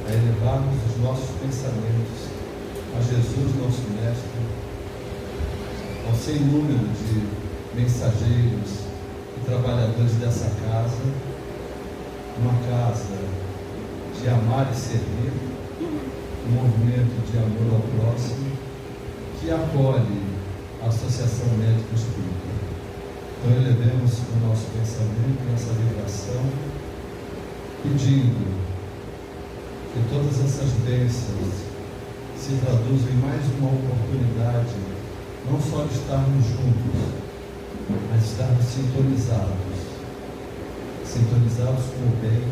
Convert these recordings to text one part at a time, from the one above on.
a elevarmos os nossos pensamentos a Jesus, nosso Mestre, ao sem número de mensageiros e trabalhadores dessa casa, uma casa de amar e servir, um movimento de amor ao próximo, que acolhe a Associação Médica Espírita. Então elevemos o nosso pensamento nessa vibração, pedindo que todas essas bênçãos se traduzam em mais uma oportunidade, não só de estarmos juntos, mas estarmos sintonizados com o bem,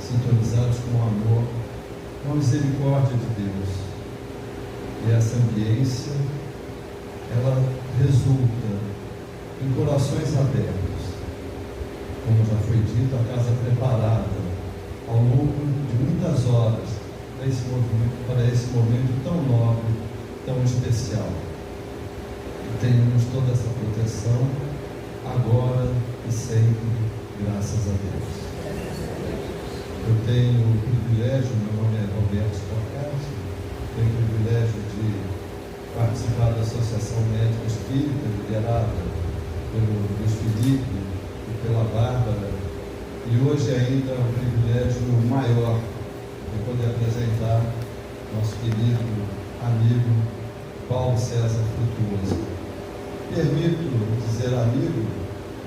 sintonizados com o amor, com a misericórdia de Deus. E essa ambiência, ela resulta em corações abertos, como já foi dito, a casa preparada ao longo de muitas horas para esse momento tão nobre, tão especial. E tenhamos toda essa proteção agora e sempre, graças a Deus. Eu tenho o privilégio, meu nome é Roberto Stocati, tenho o privilégio de participar da Associação Médica Espírita, liderada pelo Luiz Felipe e pela Bárbara, e hoje ainda é um privilégio maior de poder apresentar nosso querido amigo Paulo César Frutuoso. Permito dizer amigo,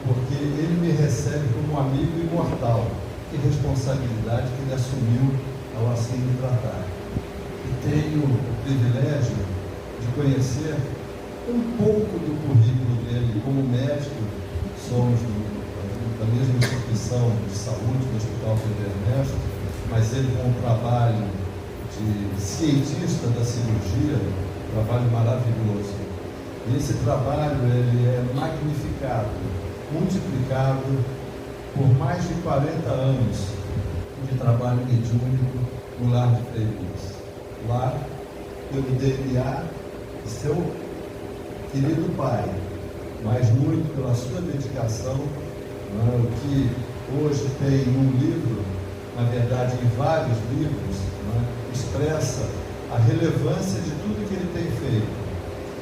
porque ele me recebe como um amigo imortal. Que responsabilidade que ele assumiu ao assim me tratar. E tenho o privilégio de conhecer um pouco do currículo dele como médico. Somos da mesma instituição de saúde, do Hospital Pedro Ernesto, mas ele com um trabalho de cientista da cirurgia, um trabalho maravilhoso. E esse trabalho ele é magnificado, multiplicado por mais de 40 anos de trabalho mediúnico no lar de Frei Luiz. Lá, pelo DNA de seu querido pai, mas muito pela sua dedicação, o que hoje tem um livro, na verdade em vários livros, expressa a relevância de tudo que ele tem feito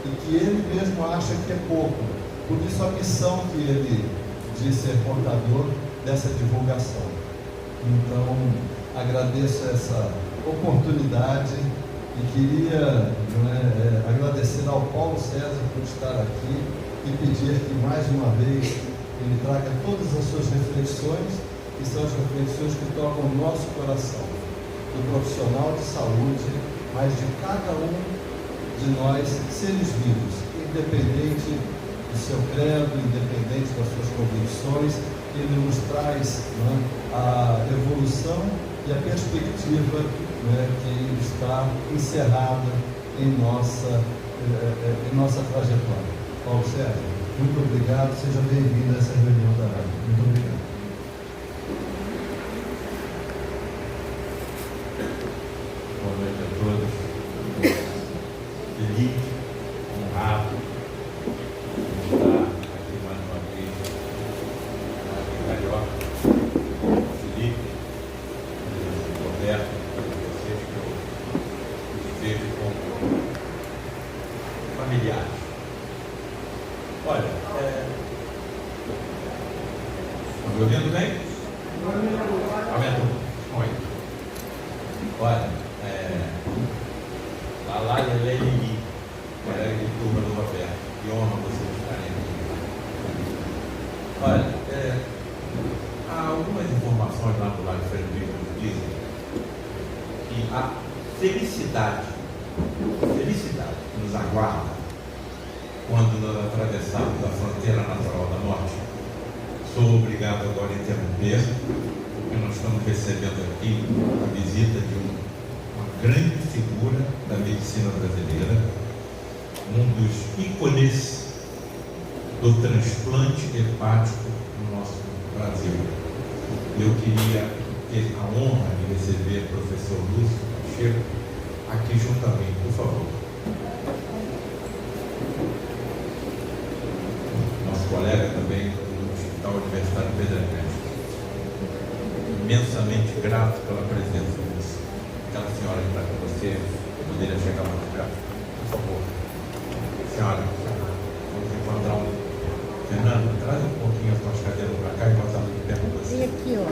e que ele mesmo acha que é pouco. Por isso a missão que ele de ser portador dessa divulgação. Então, agradeço essa oportunidade e queria agradecer ao Paulo César por estar aqui e pedir que mais uma vez ele traga todas as suas reflexões, que são as reflexões que tocam o nosso coração, do profissional de saúde, mas de cada um de nós, seres vivos, independente do seu credo, independente das suas convicções. Ele nos traz a evolução e a perspectiva que está encerrada em nossa trajetória. Paulo César, muito obrigado, seja bem-vindo a essa reunião da rádio. Muito obrigado. Boa noite a todos. Feliz, honrado de estar aqui mais uma vez em Carioca, Felipe, Roberto, vocês que eu os vejo como familiares. Olha, estão me ouvindo bem? Aumentou. Olha, a Lália e a Lili, colega de turma do Roberto, que honra vocês estarem aqui. Olha, há algumas informações lá do lado de Frei Luiz que dizem que a felicidade que nos aguarda quando nós atravessarmos a fronteira natural da morte. Sou obrigado agora a interromper, porque nós estamos recebendo aqui a visita de uma grande figura da medicina brasileira, um dos ícones do transplante hepático no nosso Brasil. Eu queria ter a honra de receber o professor Lúcio Pacheco aqui juntamente, por favor. Nosso colega também do Hospital Universitário Pedro Ernesto. Imensamente grato pela presença disso. Aquela senhora que está com você, poderia chegar mais perto, por favor. Senhora, vamos encontrar um. Fernando, traz um pouquinho as tuas cadeiras para cá e bota ali perto de você. E aqui, ó.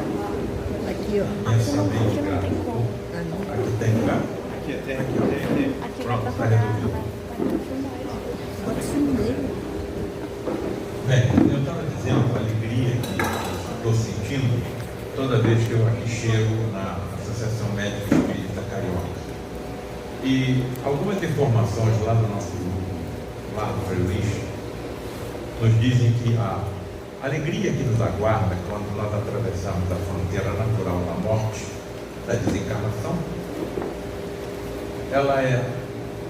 Aqui, ó. Imensamente grato. Aqui tem lugar? Aqui tem. Pronto, está resolvido. Pode filmar. Bem, eu estava dizendo a alegria que estou sentindo toda vez que eu aqui chego na Associação Médica Espírita Carioca. E algumas informações lá do nosso grupo, lá do Frei Luís, nos dizem que a alegria que nos aguarda quando nós atravessamos a fronteira natural da morte, da desencarnação, ela é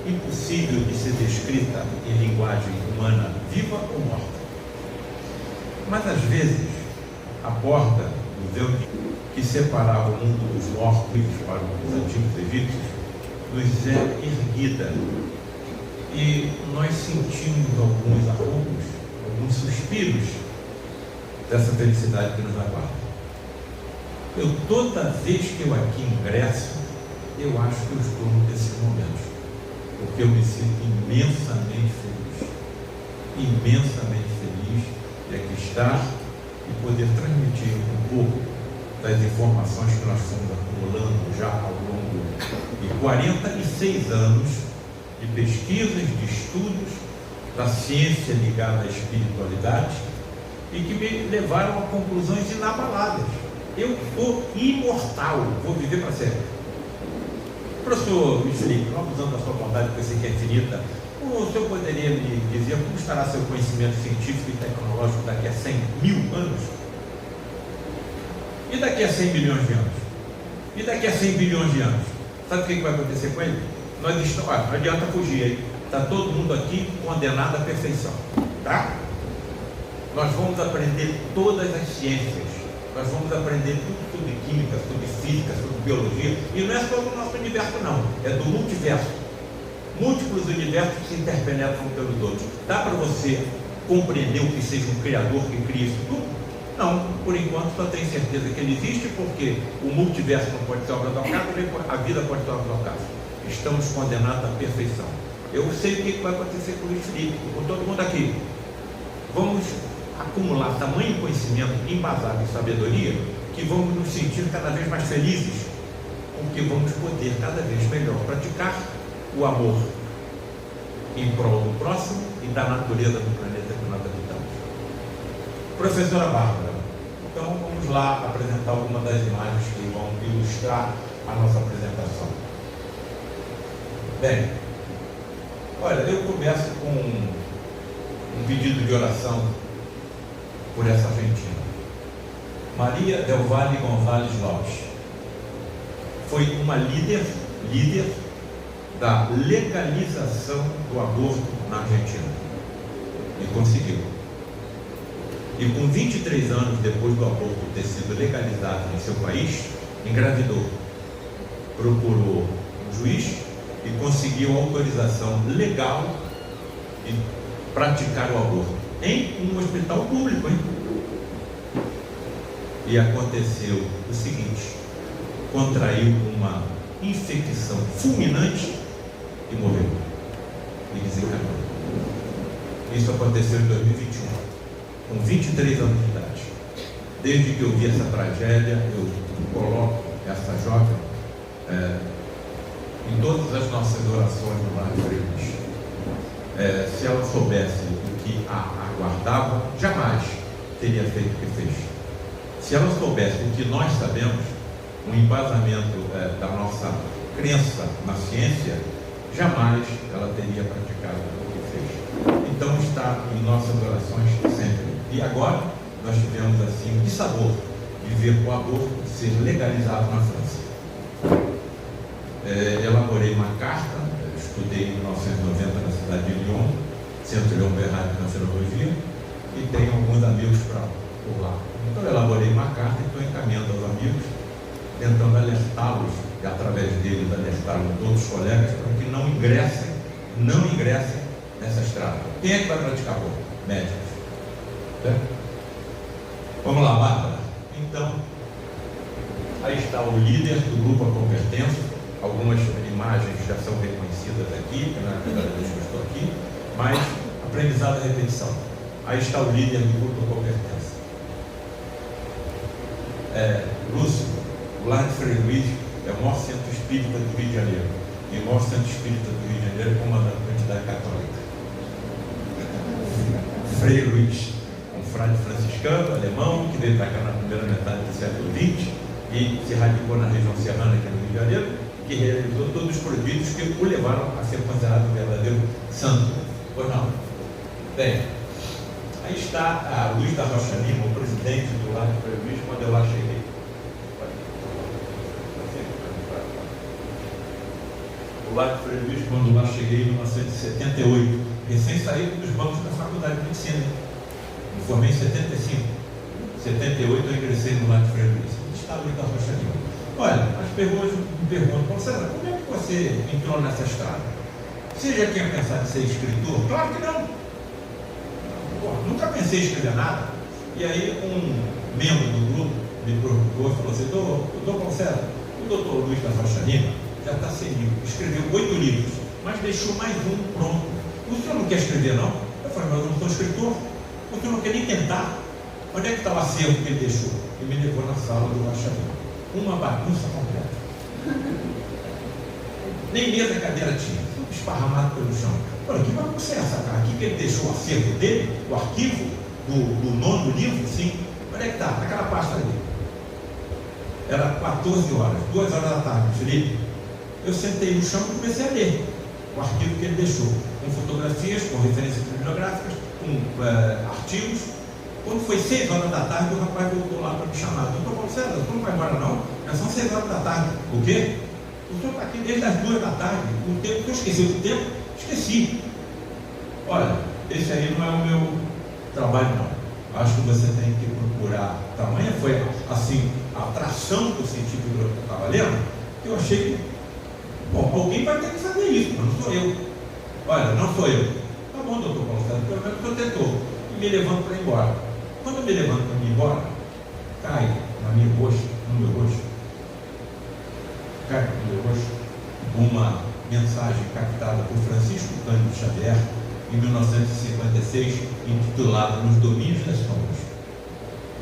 impossível de ser descrita em linguagem humana viva ou morta. Mas às vezes a borda do véu que separava o mundo dos mortos para os antigos egípcios nos é erguida e nós sentimos alguns arroubos, alguns suspiros dessa felicidade que nos aguarda. Toda vez que eu aqui ingresso, eu acho que eu estou nesses momentos, porque eu me sinto imensamente feliz de aqui estar e poder transmitir um pouco das informações que nós fomos acumulando já ao longo de 46 anos de pesquisas, de estudos da ciência ligada à espiritualidade e que me levaram a conclusões inabaláveis. Eu sou imortal, vou viver para sempre. Professor Luiz Felipe, não abusando da sua bondade, que eu sei que é infinita, o senhor poderia me dizer como estará seu conhecimento científico e tecnológico daqui a 100 mil anos? E daqui a 100 milhões de anos? E daqui a 100 bilhões de anos? Sabe o que vai acontecer com ele? Nós estamos, não adianta fugir aí. Está todo mundo aqui condenado à perfeição. Tá? Nós vamos aprender todas as ciências. Nós vamos aprender tudo sobre química, sobre física, sobre biologia. E não é só do nosso universo, não. É do multiverso. Múltiplos universos que se interpenetram pelos outros. Dá para você compreender o que seja um criador que cria isso tudo? Não, por enquanto só tenho certeza que ele existe, porque o multiverso não pode ser obra do acaso, nem a vida pode ser obra do acaso. Estamos condenados à perfeição. Eu sei o que vai acontecer com o Luiz Felipe, com todo mundo aqui. Vamos acumular tamanho conhecimento embasado em sabedoria que vamos nos sentir cada vez mais felizes, porque vamos poder cada vez melhor praticar o amor em prol do próximo e da natureza do planeta que nós habitamos. Professora Bárbara, então vamos lá apresentar algumas das imagens que vão ilustrar a nossa apresentação. Bem, olha, eu começo com um pedido de oração por essa Argentina. Maria Del Valle González Lopes foi uma líder da legalização do aborto na Argentina e conseguiu. E com 23 anos depois do aborto ter sido legalizado em seu país, engravidou, procurou um juiz e conseguiu autorização legal de praticar o aborto em um hospital público, hein? E aconteceu o seguinte: contraiu uma infecção fulminante e morreu e desencarnou. Isso aconteceu em 2021, com 23 anos de idade. Desde que eu vi essa tragédia, eu coloco essa jovem em todas as nossas orações no Lar Frei Luís. Se ela soubesse o que a aguardava, jamais teria feito o que fez. Se ela soubesse o que nós sabemos, um embasamento da nossa crença na ciência, jamais ela teria praticado o que fez. Então está em nossas orações sempre. E agora nós tivemos assim de sabor de ver o aborto ser legalizado na França. Elaborei uma carta, estudei em 1990 na cidade de Lyon, Centro Leon Bernard de Cancerologia, e tenho alguns amigos por lá. Então eu elaborei uma carta e estou encaminhando aos amigos, tentando alertá-los, e através deles alertar outros colegas para que não ingressem nessa estrada. Quem é que vai praticar aborto? Médicos. Certo? Vamos lá, Bárbara. Então, aí está o líder do grupo A Convertência, Algumas imagens já são reconhecidas aqui, na primeira vez que eu estou aqui, mas aprendizado é repetição. Aí está o líder do culto com pertença. Lúcio, o Lar de Frei Luís é o maior centro espírita do Rio de Janeiro. E o maior centro espírita do Rio de Janeiro comandado pela entidade católica. Frei Luís, um frade franciscano, alemão, que veio para cá na primeira metade do século XX e se radicou na região serrana aqui no Rio de Janeiro, que realizou todos os projetos que o levaram a ser considerado um verdadeiro santo. Pois não? Bem, aí está a Luiz da Rocha Lima, o presidente do Lar de Frei Luís, quando eu lá cheguei. O Lar de Frei Luís, quando lá cheguei em 1978, recém saído dos bancos da Faculdade de Medicina. Me formei em 75. Em 78 eu ingressei no Lar de Frei Luís. Está Luiz da Rocha Lima. Olha, as pessoas me perguntam, César, como é que você entrou nessa estrada? Você já tinha pensado em ser escritor? Claro que não. Pô, nunca pensei em escrever nada. E aí um membro do grupo me procurou e falou assim, doutor César, o doutor Luiz da Rocha Lima já está sem livro, escreveu 8 livros, mas deixou mais um pronto. O senhor não quer escrever não? Eu falei, mas eu não sou escritor. O senhor não quer nem tentar? Onde é que está o acervo que ele deixou? E me levou na sala do Rocha Lima. Uma bagunça completa. Nem mesa e cadeira tinha, tudo esparramado pelo chão. Olha, que bagunça é essa, cara? Aqui que ele deixou o acervo dele, o arquivo do 9º livro, sim. Onde é que está? Naquela pasta ali. Era 14 horas, 2 horas da tarde, Felipe. Eu sentei no chão e comecei a ler o arquivo que ele deixou, com fotografias, com referências bibliográficas, com artigos. Quando foi 6 horas da tarde, o rapaz voltou lá para me chamar. Doutor Paulo César, o senhor não vai embora não? Já são 6 horas da tarde. O quê? O senhor está aqui desde as 2 da tarde. O tempo que eu esqueci, o tempo? Esqueci. Olha, esse aí não é o meu trabalho não. Acho que você tem que procurar. Tamanha foi assim a atração que eu senti do que eu estava lendo, que eu achei que, bom, alguém vai ter que fazer isso, mas não sou eu. Olha, não sou eu. Tá bom, doutor Paulo César, pelo menos o senhor tentou. E me levanto para ir embora. Quando eu me levanto para ir embora, cai na minha rosto, no meu rosto, uma mensagem captada por Francisco Cândido Xavier em 1956, intitulada Nos Domínios das Sombras.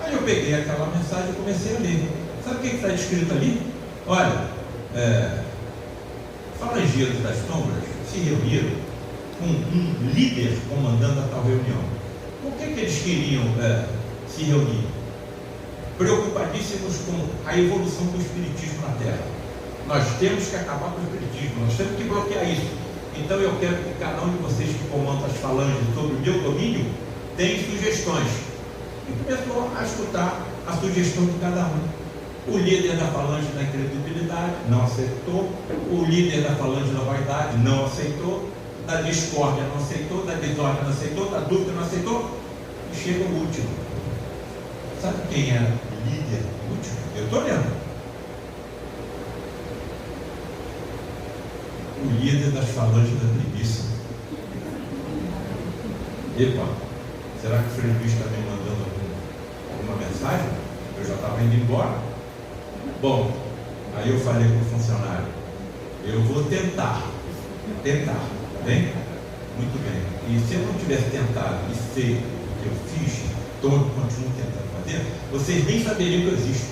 Aí eu peguei aquela mensagem e comecei a ler. Sabe o que está escrito ali? Olha, falangeiros das sombras se reuniram com um líder comandando a tal reunião. Por que eles queriam se reunir? Preocupadíssimos com a evolução do espiritismo na Terra. Nós temos que acabar com o espiritismo, nós temos que bloquear isso. Então eu quero que cada um de vocês que comanda as falanges sobre o meu domínio tenha sugestões. E começou a escutar a sugestão de cada um. O líder da falange da incredibilidade não aceitou, o líder da falange da vaidade não aceitou, da discórdia não aceitou, da desordem não aceitou, da dúvida não aceitou, e chega o último. Sabe quem era o líder último? Eu estou lendo. O líder das falanges da preguiça. Epa, será que o Frei Luís está me mandando alguma mensagem? Eu já estava indo embora. Bom, aí eu falei para o funcionário, eu vou tentar, tá bem? Muito bem. E se eu não tivesse tentado e feito o que eu fiz, continuo tentando fazer, vocês nem saberiam que eu existo.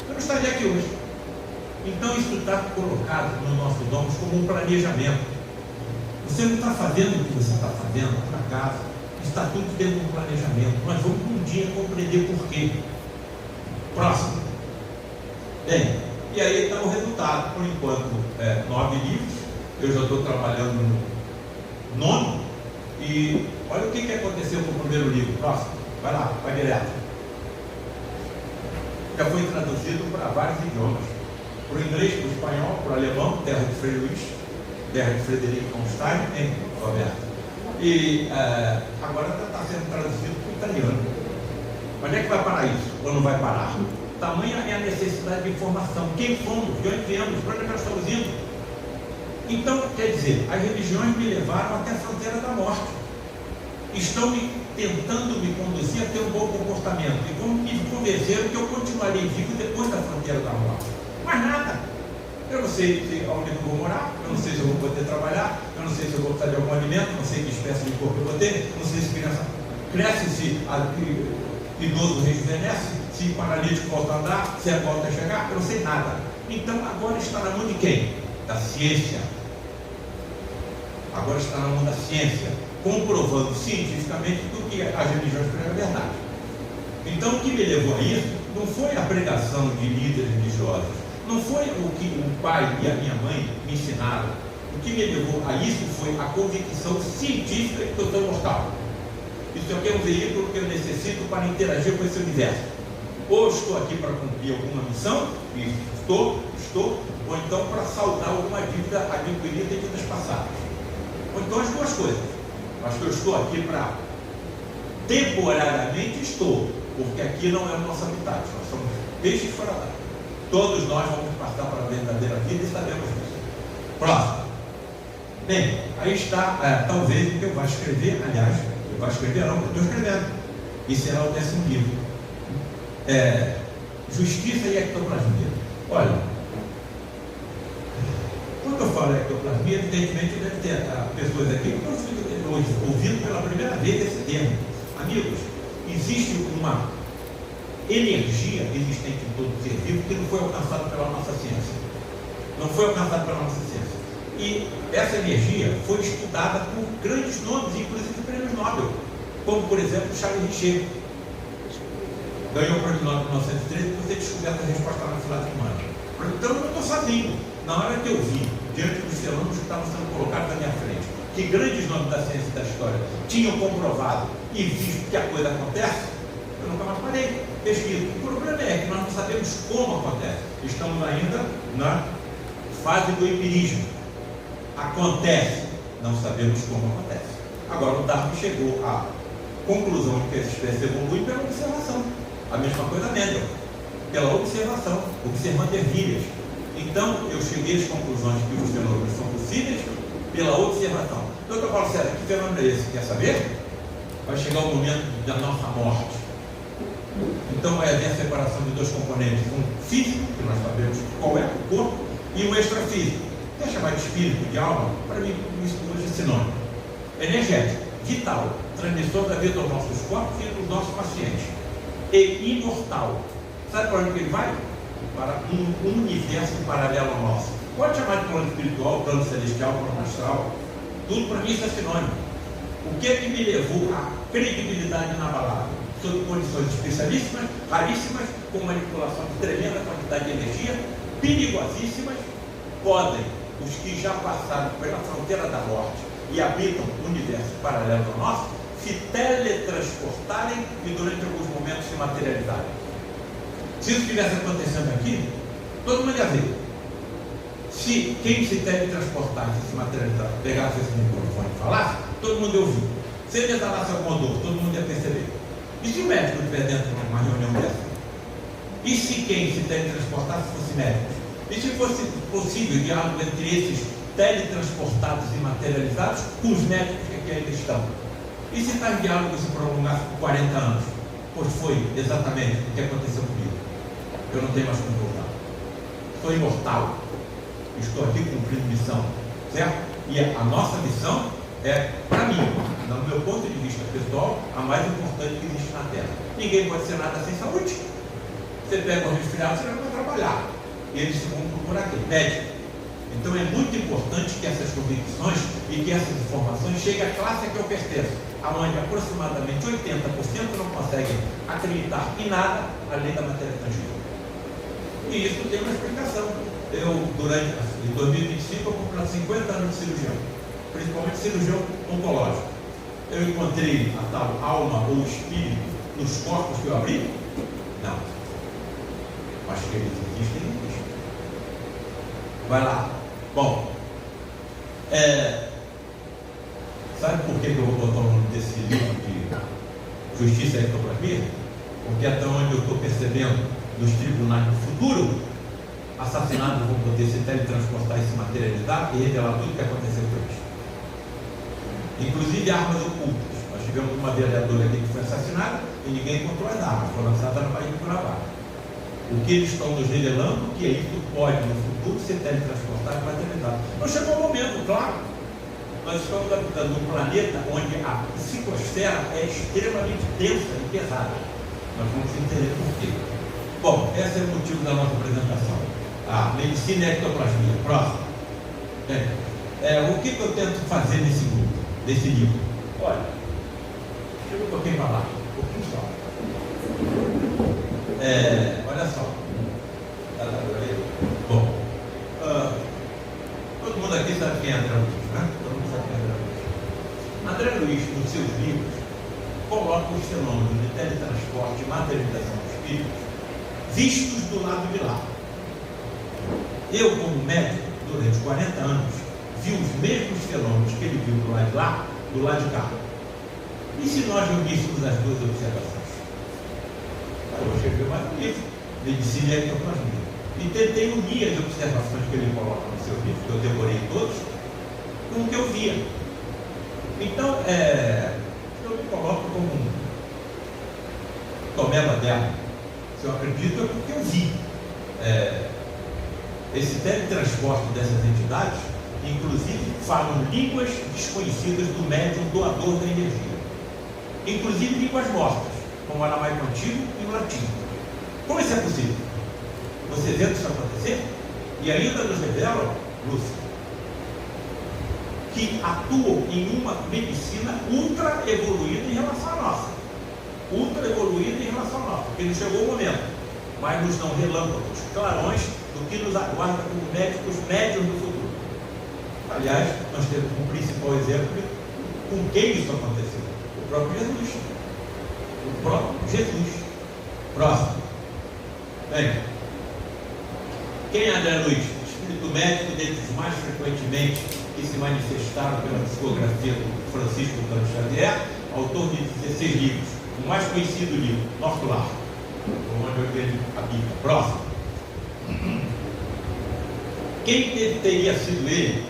Eu não estaria aqui hoje. Então isso está colocado no nosso dom como um planejamento. Você não está fazendo o que você está fazendo por acaso. Está tudo dentro de um planejamento. Nós vamos um dia compreender por quê. Próximo. Bem, e aí está o resultado. Por enquanto, 9 livros. Eu já estou trabalhando no 9. E olha o que aconteceu com o primeiro livro. Próximo. Vai lá, vai direto. Já foi traduzido para vários idiomas. Para o inglês, para o espanhol, para o alemão, terra de Frei Luís, terra de Frederico von Stein, hein, Roberto? E agora está sendo traduzido para o italiano. Onde é que vai parar isso? Ou não vai parar? Tamanha é a necessidade de informação. Quem fomos? De onde viemos? Para onde nós estamos indo? Então, quer dizer, as religiões me levaram até a fronteira da morte. Estão tentando me conduzir a ter um bom comportamento. E como me convenceram que eu continuarei vivo depois da fronteira da morte. Mas nada. Eu não sei onde eu vou morar, eu não sei se eu vou poder trabalhar, eu não sei se eu vou precisar de algum alimento, eu não sei que espécie de corpo eu vou ter, eu não sei se criança cresce, se idoso rejuvenesce, se paralítico volta a andar, se volta a chegar, eu não sei nada. Então agora está na mão de quem? Da ciência. Agora está na mão da ciência, comprovando cientificamente tudo que as religiões pregam é verdade. Então o que me levou a isso não foi a pregação de líderes religiosos, não foi o que o pai e a minha mãe me ensinaram. O que me levou a isso foi a convicção científica de que eu sou imortal. Isso aqui é um veículo que eu necessito para interagir com esse universo. Ou estou aqui para cumprir alguma missão, e estou, ou então para saldar alguma dívida adquirida em vidas passadas. Ou então as duas coisas. Acho que eu estou aqui para, temporariamente estou, porque aqui não é o nosso habitat, nós somos peixes fora d'água. Todos nós vamos passar para a verdadeira vida e sabemos disso. Próximo. Bem, aí está, talvez o que eu vá escrever, aliás, eu vou escrever não, eu estou escrevendo. E será o 10º livro. Justiça e ectoplasmia. Olha, quando eu falo ectoplasmia, evidentemente deve ter pessoas aqui que estão ouvindo pela primeira vez esse termo. Amigos, existe uma energia existente em todo ser vivo que não foi alcançada pela nossa ciência. Não foi alcançada pela nossa ciência. E essa energia foi estudada por grandes nomes, inclusive prêmios Nobel, como por exemplo Charles Richer. Ganhou o prêmio Nobel em 1913 por ter descoberto a resposta à natureza humana. Então eu não estou sozinho. Na hora que eu vi, diante dos fenômenos que estavam sendo colocados na minha frente, que grandes nomes da ciência e da história tinham comprovado e visto que a coisa acontece, eu nunca mais parei, pesquiso. O problema é que nós não sabemos como acontece. Estamos ainda na fase do empirismo. Acontece, não sabemos como acontece. Agora o Darwin chegou à conclusão de que essa espécie evolui pela observação. A mesma coisa Mendel, pela observação, observando ervilhas. Então eu cheguei às conclusões que os fenômenos são possíveis pela observação. Doutor Paulo César, que fenômeno é esse? Quer saber? Vai chegar o momento da nossa morte. Então vai haver a separação de dois componentes, um físico, que nós sabemos qual é o corpo, e um extrafísico. Quer chamar de espírito, de alma? Para mim, isso hoje é sinônimo. Energético, vital, transmissor da vida aos nossos corpos e dos nossos pacientes. E imortal. Sabe para onde que ele vai? Para um universo paralelo ao nosso. Pode chamar de plano espiritual, plano celestial, plano astral. Tudo para mim isso é sinônimo. O que é que me levou à credibilidade inabalável? Sob condições especialíssimas, raríssimas, com manipulação de tremenda quantidade de energia, perigosíssimas, podem, os que já passaram pela fronteira da morte e habitam o universo paralelo ao nosso, se teletransportarem e durante alguns momentos se materializarem. Se isso estivesse acontecendo aqui, todo mundo ia ver. Se quem se teletransportasse, se materializasse, pegasse esse microfone e falasse, todo mundo ia ouvir. Se ele exalasse alguma dor, todo mundo ia perceber. E se o médico estiver dentro de uma reunião dessa? E se quem se teletransportasse fosse médico? E se fosse possível diálogo entre esses teletransportados e materializados com os médicos que aqui ainda estão? E se tais diálogos se prolongassem por 40 anos? Pois foi exatamente o que aconteceu comigo. Eu não tenho mais como voltar. Sou imortal. Estou aqui cumprindo missão. Certo? E a nossa missão é, para mim, no meu ponto de vista pessoal, a mais importante que existe na Terra. Ninguém pode ser nada sem saúde. Você pega um resfriado, você não vai trabalhar. E eles vão procurar aqui, médico. Então é muito importante que essas convicções e que essas informações cheguem à classe a que eu pertenço, onde aproximadamente 80% não conseguem acreditar em nada além da matéria tangível. E isso tem uma explicação. Eu, em 2025, eu completo 50 anos de cirurgião, principalmente cirurgião oncológico. Eu encontrei a tal alma ou espírito nos corpos que eu abri? Não. Acho que eles existem. Vai lá. Bom, sabe por que eu vou botar o nome desse livro de Justiça e Ectoplasmia? Porque até onde eu estou percebendo nos tribunais do futuro, assassinados vão poder se teletransportar e se materializar e revelar tudo o que aconteceu com eles. Inclusive armas ocultas. Nós tivemos uma vereadora aqui que foi assassinada e ninguém encontrou as armas, foi lançada no país do Cuiabá. O que eles estão nos revelando, que isso pode, no futuro, ser teletransportado para a eternidade. Então chegou o momento, claro. Nós estamos habitando um planeta onde a psicosfera é extremamente densa e pesada. Nós vamos entender por quê. Bom, esse é o motivo da nossa apresentação. A medicina e a ectoplasmia. Próximo. O que eu tento fazer nesse livro? Olha, chega um pouquinho para lá, um pouquinho só. Olha só. Bom, todo mundo aqui sabe quem é André Luiz, né? Todo mundo sabe quem é André Luiz. André Luiz, nos seus livros, coloca os fenômenos de teletransporte e materialização dos espíritos vistos do lado de lá. Eu, como médico, durante 40 anos, vi os mesmos fenômenos que ele viu do lado de lá, do lado de cá. E se nós uníssemos as duas observações? Eu escrevi mais um livro, Medicina e Ectoplasmia, e tentei unir as observações que ele coloca no seu livro, que eu devorei todos, com o que eu via. Então, eu me coloco como um Tomé moderno. Se eu acredito é porque eu vi esse teletransporte dessas entidades, inclusive falam línguas desconhecidas do médium doador da energia, inclusive línguas mortas, como o aramaico antigo e o latim. Como isso é possível? Você vê isso acontecer? E ainda nos revela, Lúcia, que atuam em uma medicina ultra evoluída em relação à nossa. Ultra evoluída em relação à nossa, porque não chegou o momento, mas nos dão relâmpagos, clarões do que nos aguarda como médicos médios do futuro. Aliás, nós temos como principal exemplo com quem isso aconteceu: o próprio Jesus. O próprio Jesus. Próximo. Bem, quem é André Luiz? Espírito médico dentre os mais frequentemente que se manifestaram pela psicografia do Francisco Cândido Xavier, autor de 16 livros. O mais conhecido livro, Nosso Lar, onde ele habita. Próximo. Quem teria sido ele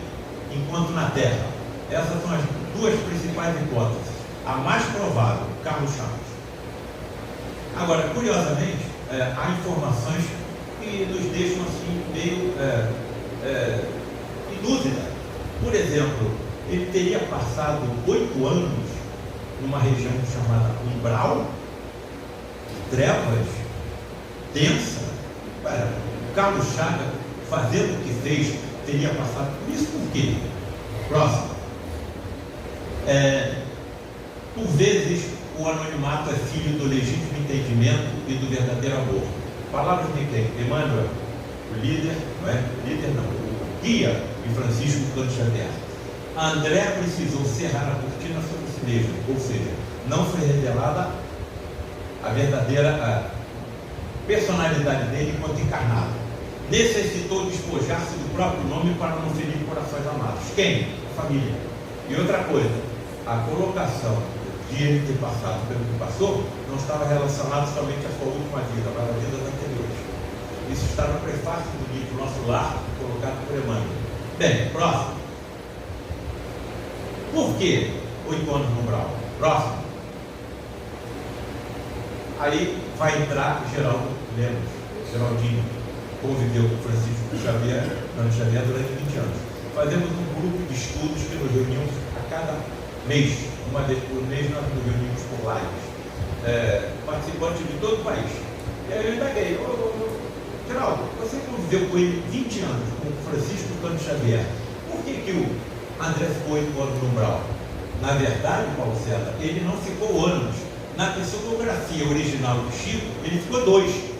enquanto na Terra? Essas são as duas principais hipóteses. A mais provável, Carlos Chagas. Agora, curiosamente, há informações que nos deixam assim meio em dúvida. Por exemplo, ele teria passado 8 anos numa região chamada umbral, trevas, densa. O Carlos Chagas, fazendo o que fez, teria passado por isso por quê? Próximo. Por vezes, o anonimato é filho do legítimo entendimento e do verdadeiro amor. Palavras de quem? Emmanuel, o líder, não é? O líder não, o guia de Francisco Cândido Xavier. André precisou cerrar a cortina sobre si mesmo, ou seja, não foi revelada a verdadeira personalidade dele enquanto encarnado. Necessitou despojar-se do próprio nome para não ferir corações amados. Quem? A família. E outra coisa, a colocação de ele ter passado pelo que passou não estava relacionado somente à sua última vida, mas às vidas anteriores. Isso está no prefácio do livro Nosso Lar, colocado por Emmanuel. Bem, próximo. Por que 8 anos no umbral? Próximo. Aí vai entrar Geraldo Lemos, Geraldinho, conviveu com Francisco Cândido Xavier durante 20 anos. Fazemos um grupo de estudos que nos reunimos a cada mês. Uma vez por mês nós nos reunimos por lives, participantes de todo o país. E aí eu indaguei: Geraldo, você conviveu com ele 20 anos, com Francisco Cândido Xavier, por que o André ficou 8 anos no umbral? Na verdade, Paulo César, ele não ficou anos. Na psicografia original do Chico, ele ficou 2.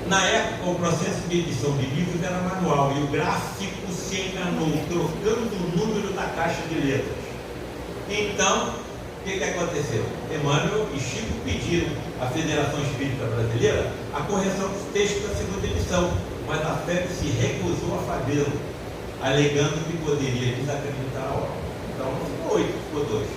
Na época, o processo de edição de livros era manual e o gráfico se enganou, trocando o número da caixa de letras. Então, o que aconteceu? Emmanuel e Chico pediram à Federação Espírita Brasileira a correção do texto da segunda edição, mas a FEB se recusou a fazê-lo, alegando que poderia desacreditar a obra. Então, não ficou 8, ficou 2.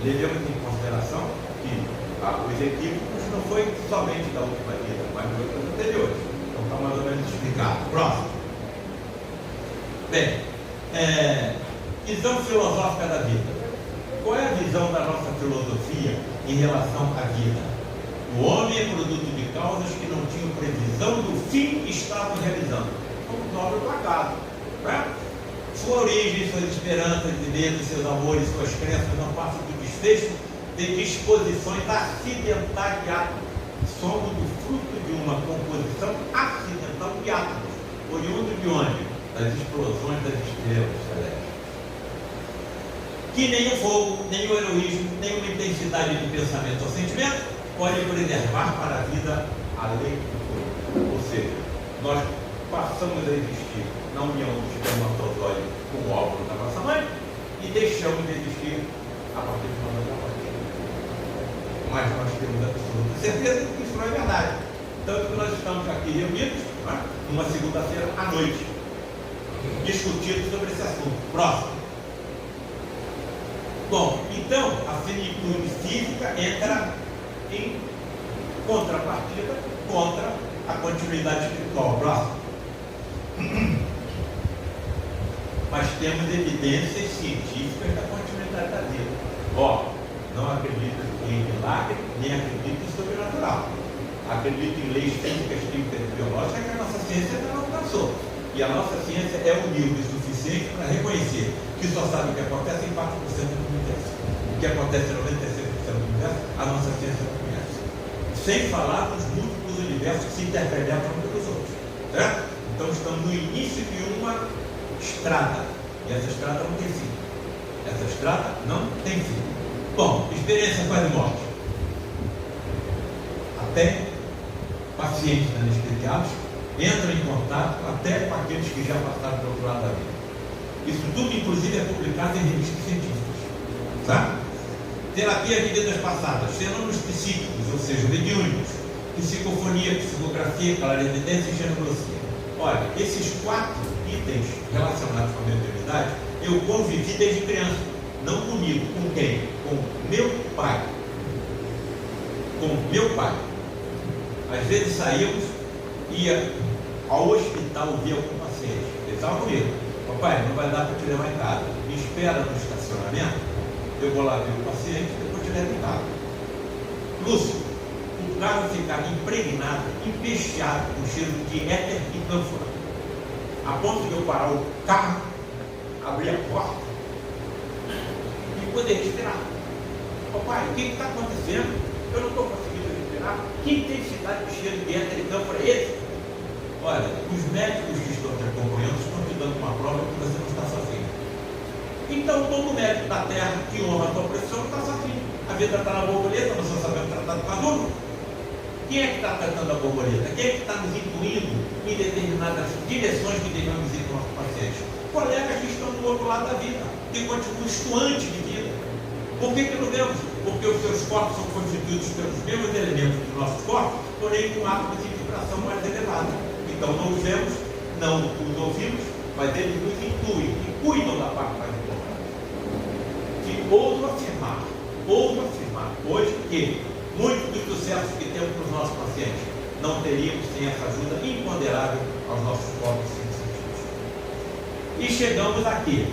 Levemos em consideração que os equívocos não foi somente da última vida, mas de outras anteriores. Então está mais ou menos explicado. Próximo. Bem, visão filosófica da vida. Qual é a visão da nossa filosofia em relação à vida? O homem é produto de causas que não tinham previsão do fim que estavam realizando. Como obra do acaso. Né? Sua origem, suas esperanças e medos, seus amores, suas crenças não passam do desfecho de disposições acidentais de átomos. Somos do fruto de uma composição acidental de átomos, oriundo de onde? Das explosões das estrelas celestes. Que nem o fogo, nem o heroísmo, nem uma intensidade de pensamento ou sentimento pode preservar para a vida a lei do corpo. Ou seja, nós passamos a existir na união do espermatozoide com o óvulo da nossa mãe e deixamos de existir a partir de uma outra parte. Mas nós temos absoluta certeza que isso não é verdade. Tanto que nós estamos aqui reunidos, né, numa segunda-feira à noite, discutindo sobre esse assunto. Próximo. Bom, então a finitude física entra em contrapartida contra a continuidade espiritual. Próximo. Mas temos evidências científicas da continuidade da vida. Não acredito em milagre, nem acredito em sobrenatural. Acredito em leis físicas, químicas e biológicas que a nossa ciência não alcançou. E a nossa ciência é humilde o suficiente para reconhecer que só sabe o que acontece em 4% do universo. O que acontece em 96% do universo, a nossa ciência não conhece. Sem falar nos múltiplos universos que se interpenetram uns pelos outros. Certo? Então estamos no início de uma estrada. E essa estrada não tem fim. Essa estrada não tem fim. Bom, experiência quase morte. Até pacientes anestesiados entram em contato até com aqueles que já passaram do outro lado da vida. Isso tudo, inclusive, é publicado em revistas científicas. Tá? Terapia de vidas passadas, fenômenos psíquicos, ou seja, mediúnicos, psicofonia, psicografia, clarividência e genoglosia. Olha, esses 4 itens relacionados com a mediunidade, eu convivi desde criança. Não comigo, com quem? Com meu pai. Com meu pai. Às vezes saímos, ia ao hospital ver algum paciente. Ele estava comigo. Papai, não vai dar para te levar em casa. Me espera no estacionamento, eu vou lá ver o paciente e depois te levo em casa. Lúcio, o carro ficava impregnado, empesteado com cheiro de éter e cânfora. A ponto de eu parar o carro, abrir a porta e poder respirar. Papai, o que está acontecendo? Eu não estou conseguindo respirar. Que intensidade de cheiro de éter e cânfora é esse? Olha, os médicos que estão te acompanhando estão te dando uma prova que você não está sozinho. Então, todo médico da Terra que honra a tua profissão não está sozinho. A vida está na borboleta, nós só sabemos tratar do casulo. Quem é que está tratando a borboleta? Quem é que está nos incluindo em determinadas direções que devemos ir com nossos pacientes? Colegas que estão do outro lado da vida, que continuam estuantes de vida. Por que não vemos? Porque os seus corpos são constituídos pelos mesmos elementos dos nossos corpos, porém com átomos de vibração mais elevada. Então não os vemos, não os ouvimos, mas eles nos intuem e cuidam da parte mais importante. E ouso afirmar hoje que muitos dos sucessos que temos para os nossos pacientes não teríamos sem essa ajuda imponderável aos nossos corpos sensitivos. E chegamos aqui,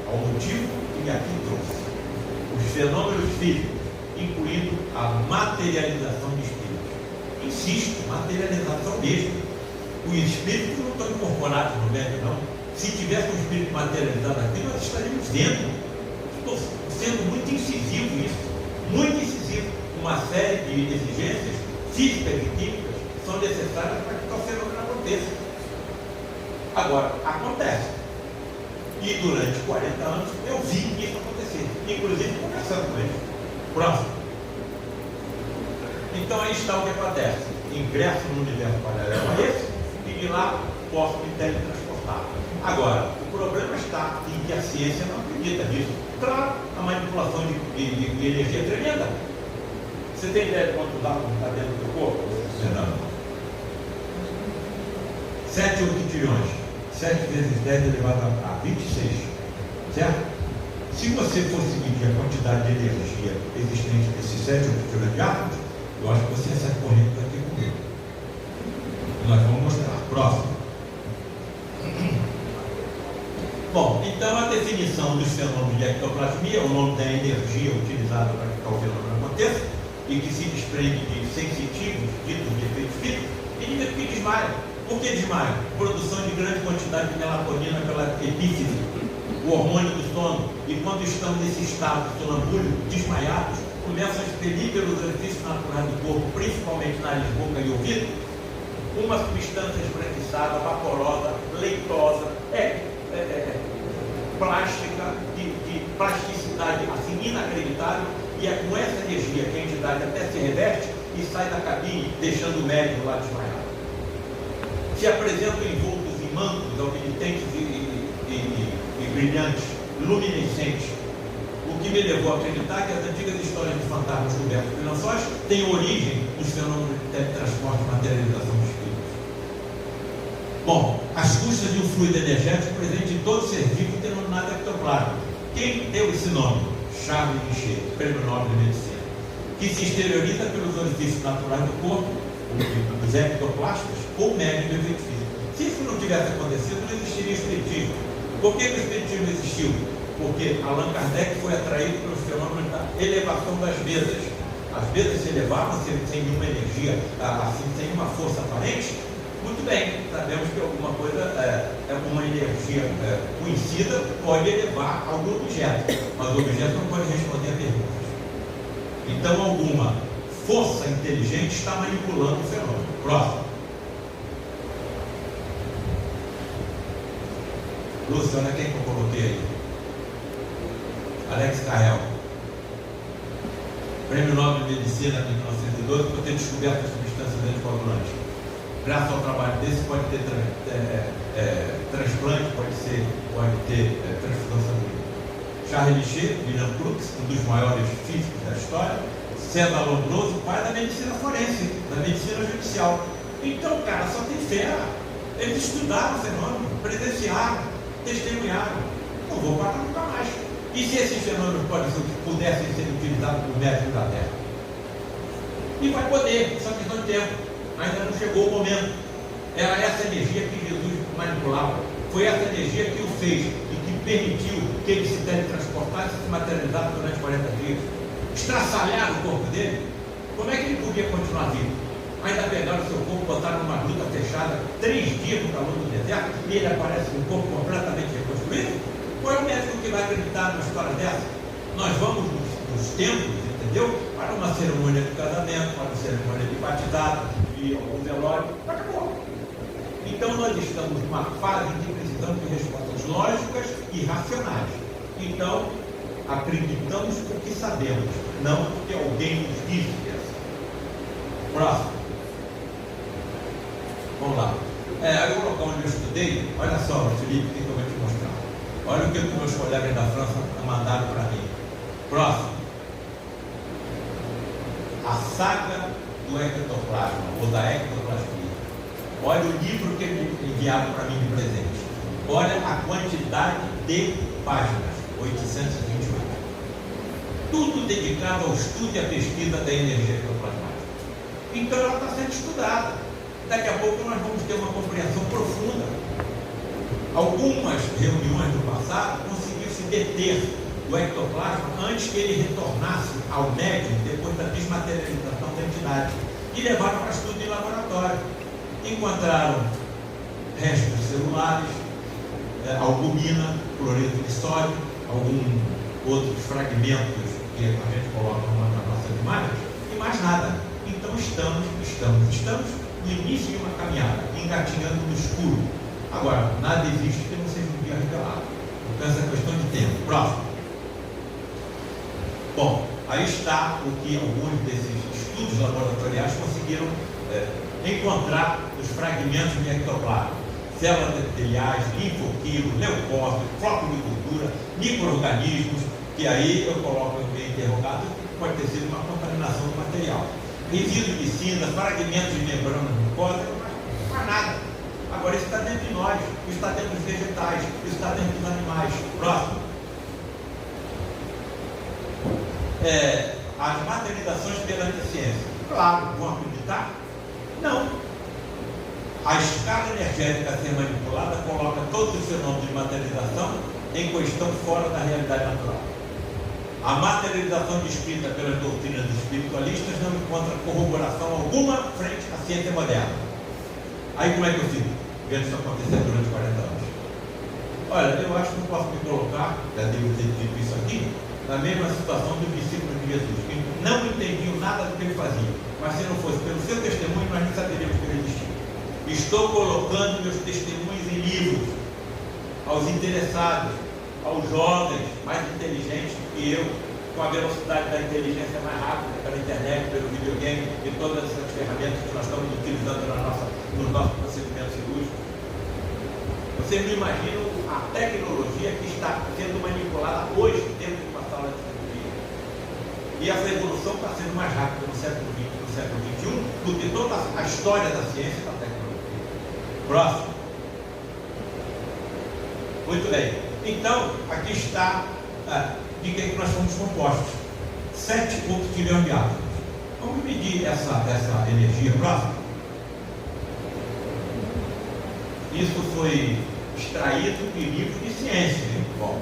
ao motivo que me aqui trouxe. Os fenômenos físicos, incluindo a materialização de espíritos. Insisto, materialização mesmo. Os espíritos não estão incorporados no médio, não. Se tivesse um espírito materializado aqui, nós estaríamos vendo. Estou sendo muito incisivo nisso, muito incisivo. Uma série de exigências físicas e químicas são necessárias para que tal fenômeno aconteça. Agora, acontece. E durante 40 anos eu vi isso acontecer, inclusive conversando com eles. Próximo. Então aí está o que acontece. Ingresso no universo paralelo a esse, e de lá posso me teletransportar. Agora, o problema está em que a ciência não acredita nisso. Claro, a manipulação de energia é tremenda. Você tem ideia de quantos átomos está dentro do corpo? Não. 7 octilhões. 7 vezes 10 elevado a 26. Certo? Se você fosse medir a quantidade de energia existente nesses 7 octilhões de átomos, eu acho que você ia sair correndo daqui comigo. Nós vamos mostrar. Próximo. Bom, então a definição dos fenômenos de ectoplasmia, o nome da energia utilizada para que tal fenômeno aconteça, e que se desprende de sensitivos, ditos de efeitos físicos, indivíduo que desmaia. Por que desmaia? Produção de grande quantidade de melatonina pela epífise, o hormônio do sono, e quando estão nesse estado sonambúlico, desmaiados, começam a expelir pelos orifícios naturais do corpo, principalmente nariz, boca e ouvido, uma substância esbranquiçada, vaporosa, leitosa, plástica, de plasticidade assim inacreditável, e é com essa energia que a entidade até se reverte e sai da cabine, deixando o médico lá desmaiado. Se apresentam envoltos em mantos alvilitentes e brilhantes, luminescentes, o que me levou a acreditar que as antigas histórias de fantasmas cobertos por lençóis têm origem nos fenômenos de teletransporte e materialização dos espíritos. Bom, as custas de um fluido energético presente em todo ser vivo denominado ectoplasma. Quem deu esse nome? Charles Richer, Prêmio Nobel de Medicina, que se exterioriza pelos orifícios naturais do corpo, os ectoplasmas, ou médio do efeito físico. Se isso não tivesse acontecido, não existiria espiritismo. Por que o espiritismo existiu? Porque Allan Kardec foi atraído pelos fenômenos da elevação das mesas. As mesas se elevavam sem nenhuma energia, assim, sem nenhuma força aparente. Muito bem, sabemos que alguma coisa, uma energia conhecida pode elevar algum objeto, mas o objeto não pode responder a perguntas. Então, alguma força inteligente está manipulando o fenômeno. Próximo. Lúcio, olha quem que eu coloquei aí. Alex Carrel. Prêmio Nobel de Medicina em 1912 por ter descoberto a substância anticoagulante. Graças ao trabalho desse, pode ter transplante, pode ter transfusão sanguínea. Charles Richer, William Crookes, um dos maiores físicos da história. César Lombroso, pai da medicina forense, da medicina judicial. Então, cara, só tem fé. Eles estudaram o fenômeno, presenciaram, testemunharam. Não vou parar nunca mais. E se esses fenômenos pudessem ser utilizados por médicos da Terra? E vai poder, só questão de tempo. Ainda não chegou o momento. Era essa energia que Jesus manipulava. Foi essa energia que o fez e que permitiu que ele se teletransportasse e se materializasse durante 40 dias. Estraçalharam o corpo dele. Como é que ele podia continuar vivo? Ainda pegaram o seu corpo, botaram numa gruta fechada 3 dias no calor do deserto e ele aparece com o corpo completamente reconstruído? Qual é o médico que vai acreditar numa história dessa? Nós vamos nos templos, entendeu? Para uma cerimônia de casamento, para uma cerimônia de batizado, de algum velório, acabou. Então nós estamos numa fase de precisamos de respostas lógicas e racionais. Então, acreditamos porque sabemos, não porque alguém nos diz isso. Próximo. Vamos lá. Aí o local onde eu estudei, olha só, Felipe, o que eu vou te mostrar. Olha o que os meus colegas da França mandaram para mim. Próximo. A saga do ectoplasma, ou da ectoplasmia. Olha o livro que eles enviaram para mim de presente. Olha a quantidade de páginas, 828. Tudo dedicado ao estudo e à pesquisa da energia ectoplasmática. Então ela está sendo estudada. Daqui a pouco nós vamos ter uma compreensão profunda. Algumas reuniões do passado conseguiram se deter do ectoplasma antes que ele retornasse ao médium depois da desmaterialização da entidade e levaram para estudo em laboratório. Encontraram restos celulares, albumina, cloreto de sódio, alguns outros fragmentos que a gente coloca nas nossas imagens e mais nada. Então estamos no início de uma caminhada, engatinhando no escuro. Agora, nada existe que não seja um dia revelado. Então essa é questão de tempo. Próximo. Bom, aí está o que alguns desses estudos laboratoriais conseguiram encontrar nos fragmentos de ectoplasma. Células epiteliais, linfoquilo, leucócitos, flóculo de gordura, micro-organismos, que aí eu coloco em meio interrogado, pode ter sido uma contaminação do material. Resíduos de cinza, fragmentos de membrana mucosa, não faz nada. Agora isso está dentro de nós, isso está dentro dos vegetais, isso está dentro dos animais. Próximo. As materializações perante a ciência. Claro, vão acreditar? Não. A escala energética a ser manipulada coloca todos os fenômenos de materialização em questão fora da realidade natural. A materialização descrita pelas doutrinas espiritualistas não encontra corroboração alguma frente à ciência moderna. Aí como é que eu fico? Vendo isso acontecer durante 40 anos. Olha, eu acho que não posso me colocar, já devo ter dito isso aqui, na mesma situação dos discípulos de Jesus, que não entendiam nada do que ele fazia, mas se não fosse pelo seu testemunho, nós não saberíamos que ele existia. Estou colocando meus testemunhos em livros, aos interessados, aos jovens mais inteligentes do que eu, com a velocidade da inteligência mais rápida, pela internet, pelo videogame e todas essas ferramentas que nós estamos utilizando no nosso procedimento cirúrgico. Vocês não imaginam a tecnologia que está sendo manipulada hoje dentro de uma sala de cirurgia. E essa evolução está sendo mais rápida no século XX, no século XXI, do que toda a história da ciência e da tecnologia. Próximo. Muito bem. Então, aqui está de que nós somos compostos. 7 octilhões de átomos. Vamos medir essa energia. Próximo. Isso foi extraído de livros de ciência. Bom,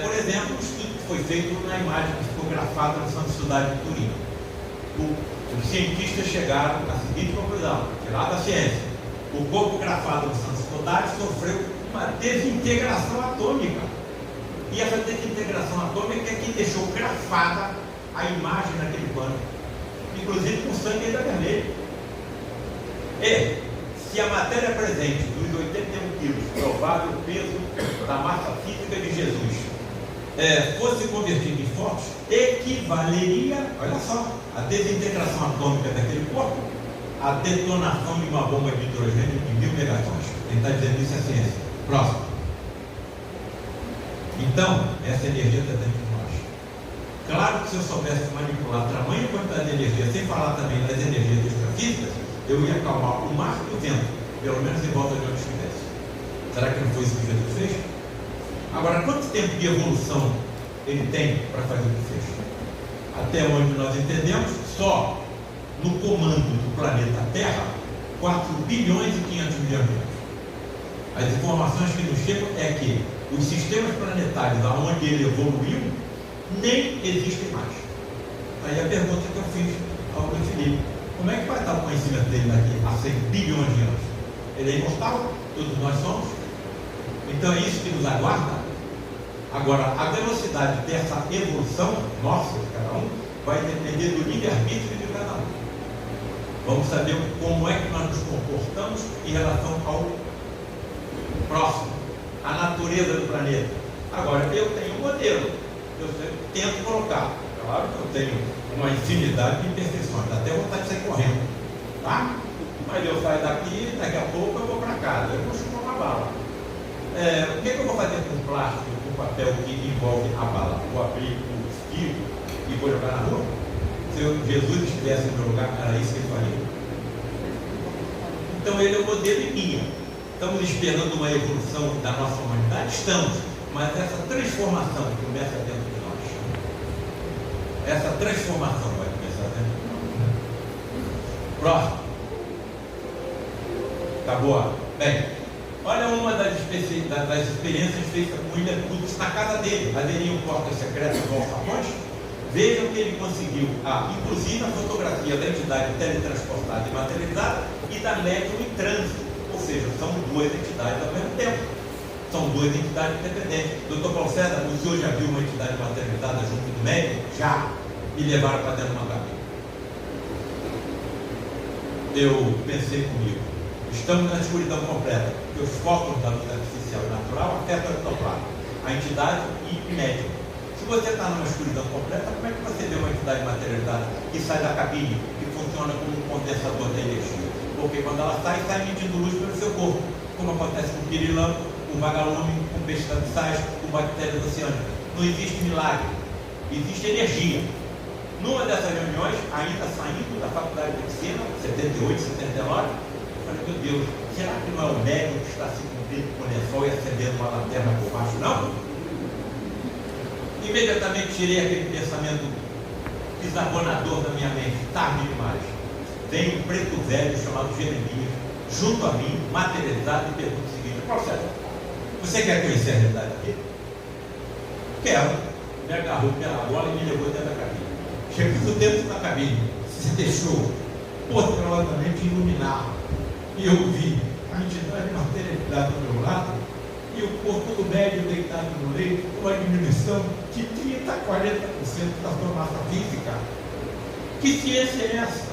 por exemplo, o estudo que foi feito na imagem fotografada no Centro de Cidade de Turim. Os cientistas chegaram à seguinte conclusão, tirada da ciência: o corpo grafado no Centro de Cidade sofreu uma desintegração atômica. E essa desintegração atômica é que deixou grafada a imagem naquele pano, inclusive com sangue ainda vermelho. E se a matéria presente dos 81 quilos, provável peso da massa física de Jesus, fosse convertida em fótons, equivaleria, olha só, a desintegração atômica daquele corpo, a detonação de uma bomba de hidrogênio de 1000 megatons. Quem está dizendo isso é a ciência. Próximo. Então, essa energia está dentro de nós. Claro que se eu soubesse manipular tamanha quantidade de energia, sem falar também das energias extrafísicas, eu ia acalmar o mar e o vento, pelo menos em volta de onde estivesse. Será que não foi isso que Jesus fez? Agora, quanto tempo de evolução ele tem para fazer o que fez? Até onde nós entendemos, só no comando do planeta Terra, 4 bilhões e 500 milhões de anos. As informações que nos chegam é que os sistemas planetários aonde ele evoluiu nem existem mais. Aí a pergunta que eu fiz ao Bruno Felipe: como é que vai estar o conhecimento dele daqui a 100 bilhões de anos? Ele é imortal, todos nós somos. Então é isso que nos aguarda. Agora, a velocidade dessa evolução nossa, de cada um, vai depender do livre-arbítrio de cada um. Vamos saber como é que nós nos comportamos em relação ao próximo, a natureza do planeta. Agora, eu tenho um modelo, eu tento colocar. Claro que eu tenho uma infinidade de imperfeições, até vontade de sair correndo, tá? Mas eu saio daqui, daqui a pouco eu vou para casa, eu vou chupar uma bala. O que eu vou fazer com plástico, com papel que envolve a bala? Vou abrir o fio e vou jogar na rua? Se Jesus estivesse no meu lugar, era isso que ele faria. Então ele é o modelo e guia. Estamos esperando uma evolução da nossa humanidade? Estamos, mas essa transformação começa dentro de nós. Essa transformação vai começar dentro de nós. Próximo. Acabou? Bem, olha uma das experiências feitas com William Crookes na casa dele. Haveria um porta secreta do alçapões. Vejam que ele conseguiu, inclusive, a fotografia da entidade teletransportada e materializada e da médium em trânsito. Ou seja, são 2 entidades ao mesmo tempo. São 2 entidades independentes. Dr. Paulo César, o senhor já viu uma entidade materializada junto do médium? Já. E levaram para dentro de uma cabine. Eu pensei comigo, estamos na escuridão completa, porque os focos da luz artificial e natural afetam o ectoplasma, a entidade e o médium. Se você está numa escuridão completa, como é que você vê uma entidade materializada que sai da cabine, que funciona como um condensador de energia? Porque quando ela sai emitindo luz pelo seu corpo, como acontece com o pirilampo, com o vagalume, com peixes abissais, com bactérias oceânicas. Não existe milagre, existe energia. Numa dessas reuniões, ainda saindo da faculdade de medicina, 78, 79, eu falei, meu Deus, será que não é o médium que está se cumprindo com o lençol e acendendo uma lanterna por baixo, não? Imediatamente tirei aquele pensamento desabonador da minha mente, tarde demais. Vem um preto velho chamado Jeremias, junto a mim, materializado, e pergunta o seguinte: Paulo César, você quer conhecer a realidade aqui? Quero. me agarrou pela bola e me levou dentro da cabine. Chegando dentro da cabine, se deixou poderosamente iluminar. E eu vi a entidade materializada do meu lado e o corpo do médium deitado no leito com uma diminuição de 30% a 40% da sua massa física. Que ciência é essa?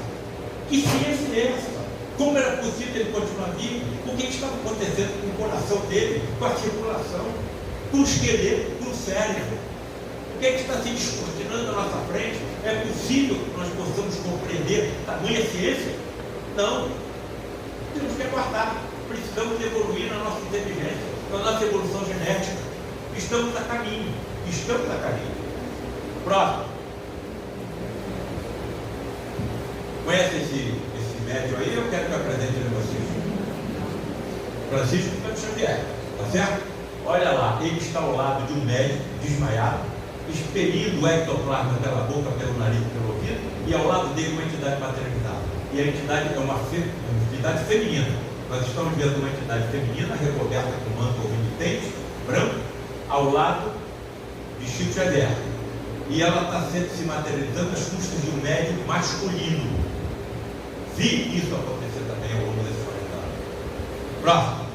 Que ciência é essa? Como era possível ele continuar vivo? O que estava acontecendo com o coração dele, com a circulação, com o esqueleto, com o cérebro? O que está se descortinando na nossa frente? É possível que nós possamos compreender tamanha ciência? Não. Temos que aguardar. Precisamos evoluir na nossa inteligência, na nossa evolução genética. Estamos a caminho. Estamos a caminho. Próximo. Conhece esse médium aí? Eu quero que eu apresente a vocês. Francisco Xavier. Tá certo? Olha lá, ele está ao lado de um médico desmaiado, expelindo o ectoplasma pela boca, pelo nariz e pelo ouvido, e ao lado dele uma entidade materializada. E a entidade é uma entidade feminina. Nós estamos vendo uma entidade feminina recoberta com manto renitente, branco, ao lado de Chico Xavier. E ela está se materializando às custas de um médico masculino. Vi isso acontecer também ao longo desse comentário. Próximo.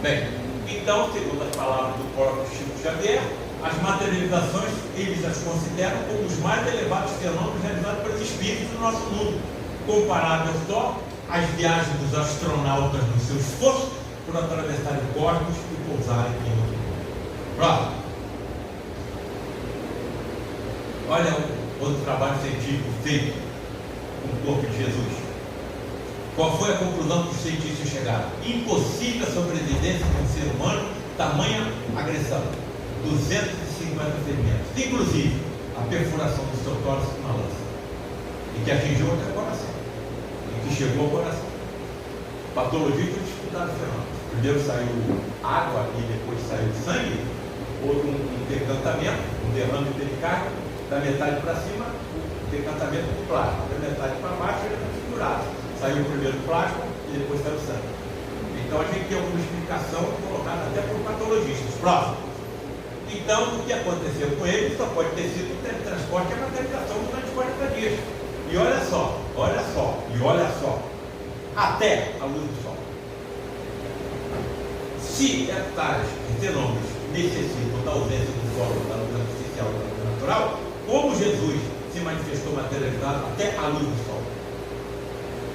Bem, então, segundo as palavras do próprio Chico Xavier, as materializações, eles as consideram como os mais elevados fenômenos realizados pelos espíritos do nosso mundo, comparável só às viagens dos astronautas no seu esforço por atravessar o cosmos e pousarem em outro mundo. Próximo. Olha outro trabalho científico feito com o corpo de Jesus. Qual foi a conclusão que os cientistas chegaram? Impossível a sobrevivência de um ser humano, tamanha agressão. 250 ferimentos, inclusive a perfuração do seu tórax com uma lança, e que atingiu até o coração, e que chegou ao coração. Patologistas estudaram o fenômeno. Primeiro saiu água e depois saiu sangue. Houve um decantamento, um derrame pericárdio, da metade para cima, o decantamento do plasma, da metade para baixo, ele está figurado. Saiu o primeiro plasma e depois saiu o sangue. Então a gente tem alguma explicação colocada até por patologistas. Próximo. Então, o que aconteceu com ele só pode ter sido o teletransporte e a materialização durante 40 dias. E olha só, até a luz do sol. Se tais fenômenos necessitam da ausência do sol, da luz artificial, da luz natural, como Jesus se manifestou materializado até a luz do sol.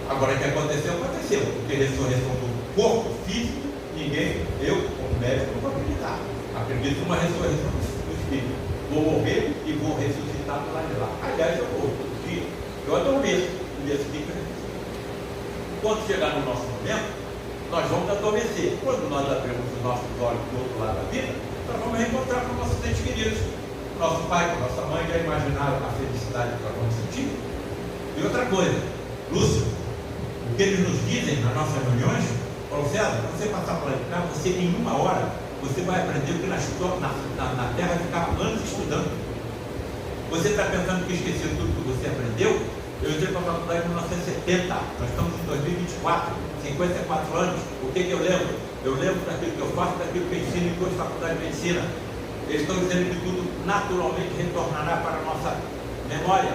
Agora, o que aconteceu, aconteceu. Porque a ressurreição do corpo físico, ninguém, eu, como médico, não vou acreditar. Acredito numa ressurreição do espírito. Vou morrer e vou ressuscitar do lado de lá. Aliás, eu vou todo dia. Eu adormeço. No dia seguinte, eu ressuscito. Quando chegar no nosso momento, nós vamos adormecer. Quando nós abrimos os nossos olhos do outro lado da vida, nós vamos reencontrar com nossos entes queridos. Nosso pai, com nossa mãe, já imaginaram a felicidade que nós vamos sentir. E outra coisa, Lúcio, o que eles nos dizem nas nossas reuniões, Paulo César, quando você passar por lá, você em uma hora, você vai aprender o que na Terra ficar anos estudando. Você está pensando que esqueceu tudo que você aprendeu? Eu entrei para a faculdade em 1970, nós estamos em 2024, 54 anos. O que eu lembro? Eu lembro daquilo que eu faço, daquilo que eu ensino em toda a faculdade de medicina. Eles estão dizendo que tudo naturalmente retornará para a nossa memória.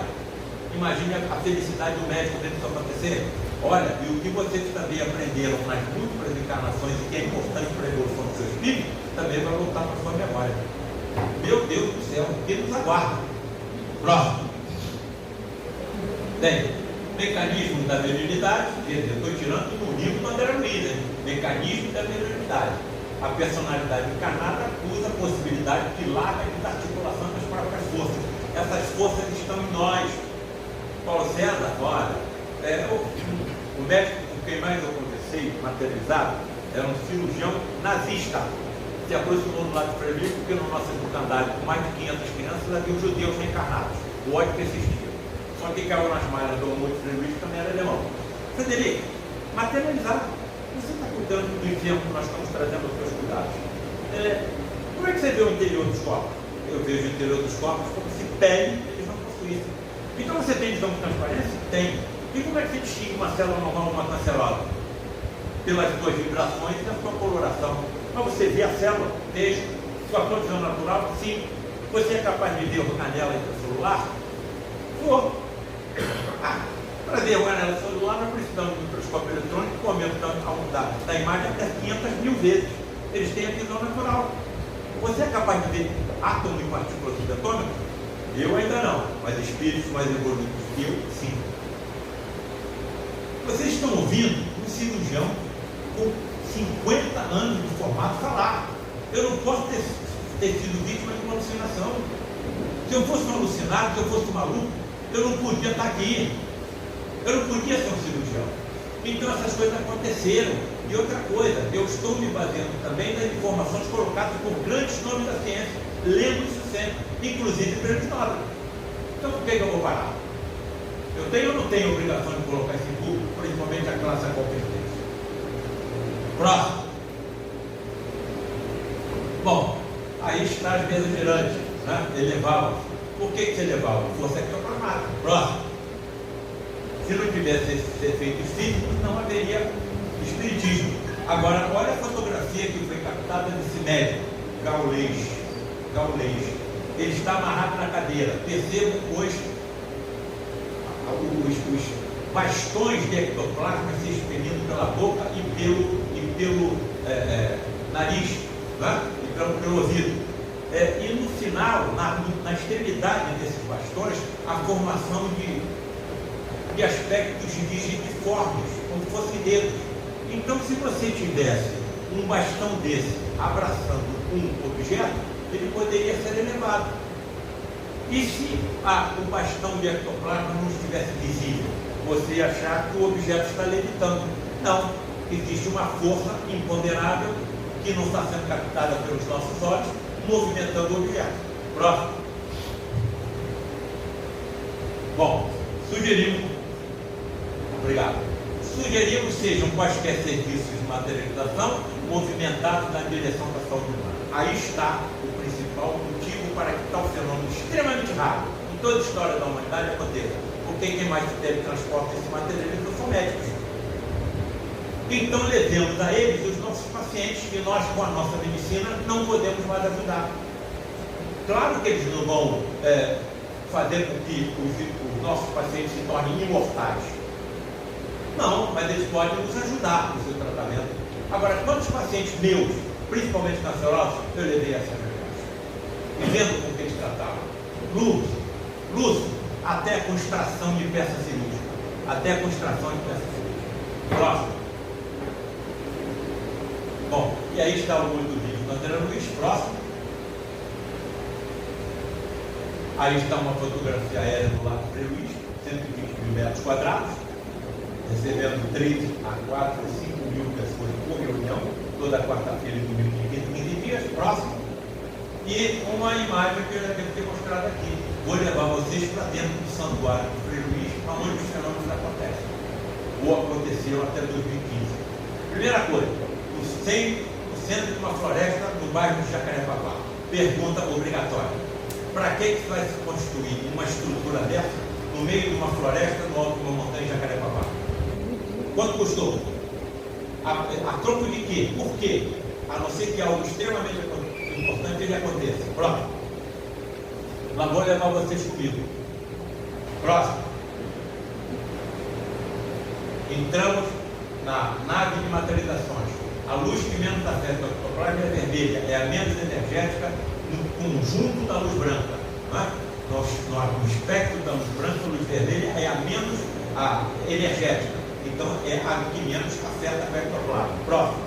Imagine a felicidade do médico dentro disso acontecer. Olha, e o que vocês também aprenderam nas múltiplas encarnações e que é importante para a evolução do seu espírito, também vai voltar para a sua memória. Meu Deus do céu, o que nos aguarda? Próximo. Tem mecanismo da mediunidade, quer dizer, eu estou tirando do livro do André Luiz, hein? Mecanismo da mediunidade. A personalidade encarnada usa a possibilidade de larga desarticulação das próprias forças. Essas forças estão em nós. Paulo César, olha, o médico com quem mais eu conversei, materializado, era um cirurgião nazista. Se aproximou do lado de Frederico, porque no nosso educandário, com mais de 500 crianças, havia judeus reencarnados. O ódio que existia. Só que caiu nas malhas do amor de Frederico também era alemão. Frederico, materializado. Você está cuidando do exemplo que nós estamos trazendo aos seus cuidados. Como é que você vê o interior dos corpos? Eu vejo o interior dos corpos como se pele eles não possuíssem. Então você tem visão de transparência? Tem. E como é que você distingue uma célula normal ou uma cancerosa? Pelas suas vibrações e a sua coloração. Mas você vê a célula? Vejo. Sua condição natural, sim. Você é capaz de ver a canela do celular? Vou. Para ver a canela do celular, nós precisamos de um microscópio eletrônico com aumento da imagem até 500.000 vezes. Eles têm a visão natural. Você é capaz de ver átomo e partículas subatômicas? Eu ainda não, mas espíritos mais evoluídos que eu, sim. Vocês estão ouvindo um cirurgião com 50 anos de formato falar. Eu não posso ter sido vítima de uma alucinação. Se eu fosse um alucinado, se eu fosse um maluco, eu não podia estar aqui. Eu não podia ser um cirurgião. Então essas coisas aconteceram. E outra coisa, eu estou me baseando também nas informações colocadas por grandes nomes da ciência. Lembro isso sempre, inclusive prêmios Nobel. Então por que eu vou parar? Eu tenho ou não tenho obrigação de colocar isso em público, principalmente a classe a qual pertence? Próximo. Bom, aí está as mesas girantes, né? Elevavam. Por que se elevavam? Força ectoplasmática. Próximo. Se não tivesse esses efeitos físicos, não haveria espiritismo. Agora, olha a fotografia que foi captada desse médico, Gaulês. Ele está amarrado na cadeira. Percebam os bastões de ectoplasma se expelindo pela boca e pelo nariz, né? E pelo ouvido. E no final, na extremidade desses bastões, a formação de aspectos digiformes, como fossem dedos. Então, se você tivesse um bastão desse abraçando um objeto, ele poderia ser elevado. E se o bastão de ectoplasma não estivesse visível, você ia achar que o objeto está levitando. Não, existe uma força imponderável que não está sendo captada pelos nossos olhos, movimentando o objeto. Próximo. Bom, sugerimos sejam quaisquer serviços de materialização movimentados na direção da saúde humana. Aí está o principal motivo para que tal fenômeno extremamente raro em toda a história da humanidade aconteça. Porque quem mais teletransporta esse materialismo são médicos. Então levemos a eles os nossos pacientes que nós, com a nossa medicina, não podemos mais ajudar. Claro que eles não vão fazer com que os nossos pacientes se tornem imortais. Não, mas eles podem nos ajudar no seu tratamento. Agora, quantos pacientes meus, principalmente cancerosos, eu levei a essa realidade? E vendo como que eles tratavam. Lúcio, até com extração de peça cirúrgica. Próximo. Bom, e aí está o olho do vídeo do André Luiz. Próximo. Aí está uma fotografia aérea do Lago Frei Luiz, 120.000 metros quadrados, recebendo 3 a 4 a 5 mil pessoas por reunião, toda quarta-feira e domingo de 15 dias. Próximo. E uma imagem que eu já devo ter mostrado aqui. Vou levar vocês para dentro do santuário do Frei Luiz, onde os fenômenos acontecem, ou aconteceram até 2015. Primeira coisa, o centro de uma floresta no bairro de Jacarepaguá. Pergunta obrigatória. Para que vai se construir uma estrutura dessa no meio de uma floresta, no alto de uma montanha de Jacarepaguá? Quanto custou? A troco de quê? Por quê? A não ser que algo extremamente importante ele aconteça. Próximo. Lá vou levar vocês comigo. Próximo. Entramos na nave de materializações. A luz que menos afeta o ectoplasma é vermelha, é a menos energética no conjunto da luz branca. Não é? No espectro da luz branca, a luz vermelha é a menos energética. Então é a que menos afeta o ectoplasma. Próximo.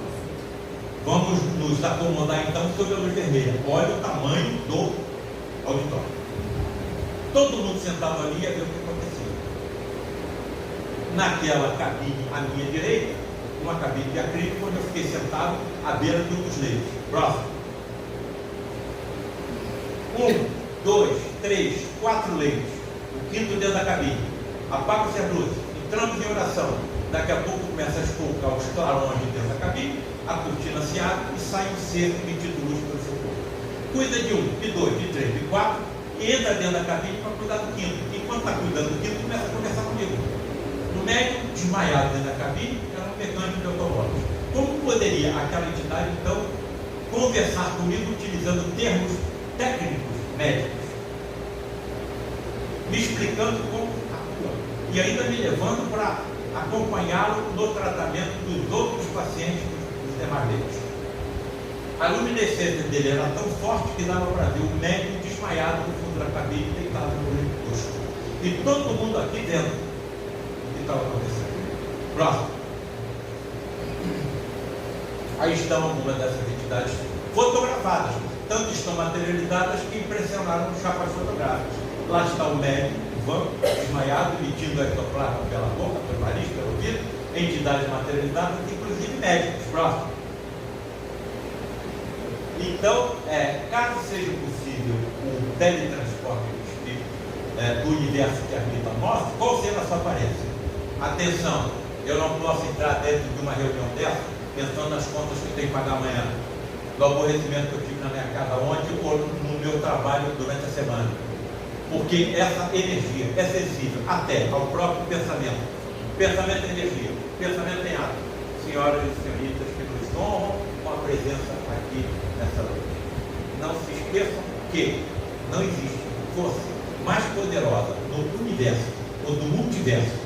Vamos nos acomodar então sobre a luz vermelha. Olha o tamanho do auditório. Todo mundo sentado ali ia ver o que acontecia. Naquela cabine à minha direita, uma cabine de acrílico, onde eu fiquei sentado à beira de um dos leitos. Próximo. 1, 2, 3, 4 leitos. O quinto dentro da cabine. Apaga-se as luzes. Entramos em oração. Daqui a pouco começa a escolcar os clarões de dentro da cabine, a cortina se abre e sai um ser emitindo luz pelo seu corpo. Cuida de 1, de 2, de 3, de 4, e entra dentro da cabine para cuidar do quinto. Enquanto está cuidando do quinto, começa a conversar comigo. No médio, desmaiado dentro da cabine, era um mecânico de automóveis. Como poderia aquela entidade, então, conversar comigo utilizando termos técnicos médicos, me explicando como atua, e ainda me levando para acompanhá-lo no tratamento dos outros pacientes dos demais leitos. A luminescência dele era tão forte que dava para ver o médico desmaiado no fundo da cabine, deitado no leito tosco. E todo mundo aqui dentro o que estava acontecendo. Próximo. Aí estão algumas dessas entidades fotografadas, tanto estão materializadas que impressionaram os chapas fotográficos. Lá está o médico, Ivan, desmaiado, emitindo ectoplasma pela boca, pelo nariz, pelo ouvido, entidades materializadas, inclusive médicos. Próximo. Então, caso seja possível o teletransporte do espírito do universo que habita nós, qual será a sua aparência? Atenção, eu não posso entrar dentro de uma reunião dessa pensando nas contas que eu tenho que pagar amanhã, do aborrecimento que eu tive na minha casa ontem ou no meu trabalho durante a semana. Porque essa energia é sensível até ao próprio pensamento. Pensamento é energia, pensamento tem ato. Senhoras e senhoritas que nos honram com a presença aqui nessa noite. Não se esqueçam que não existe força mais poderosa no universo ou do multiverso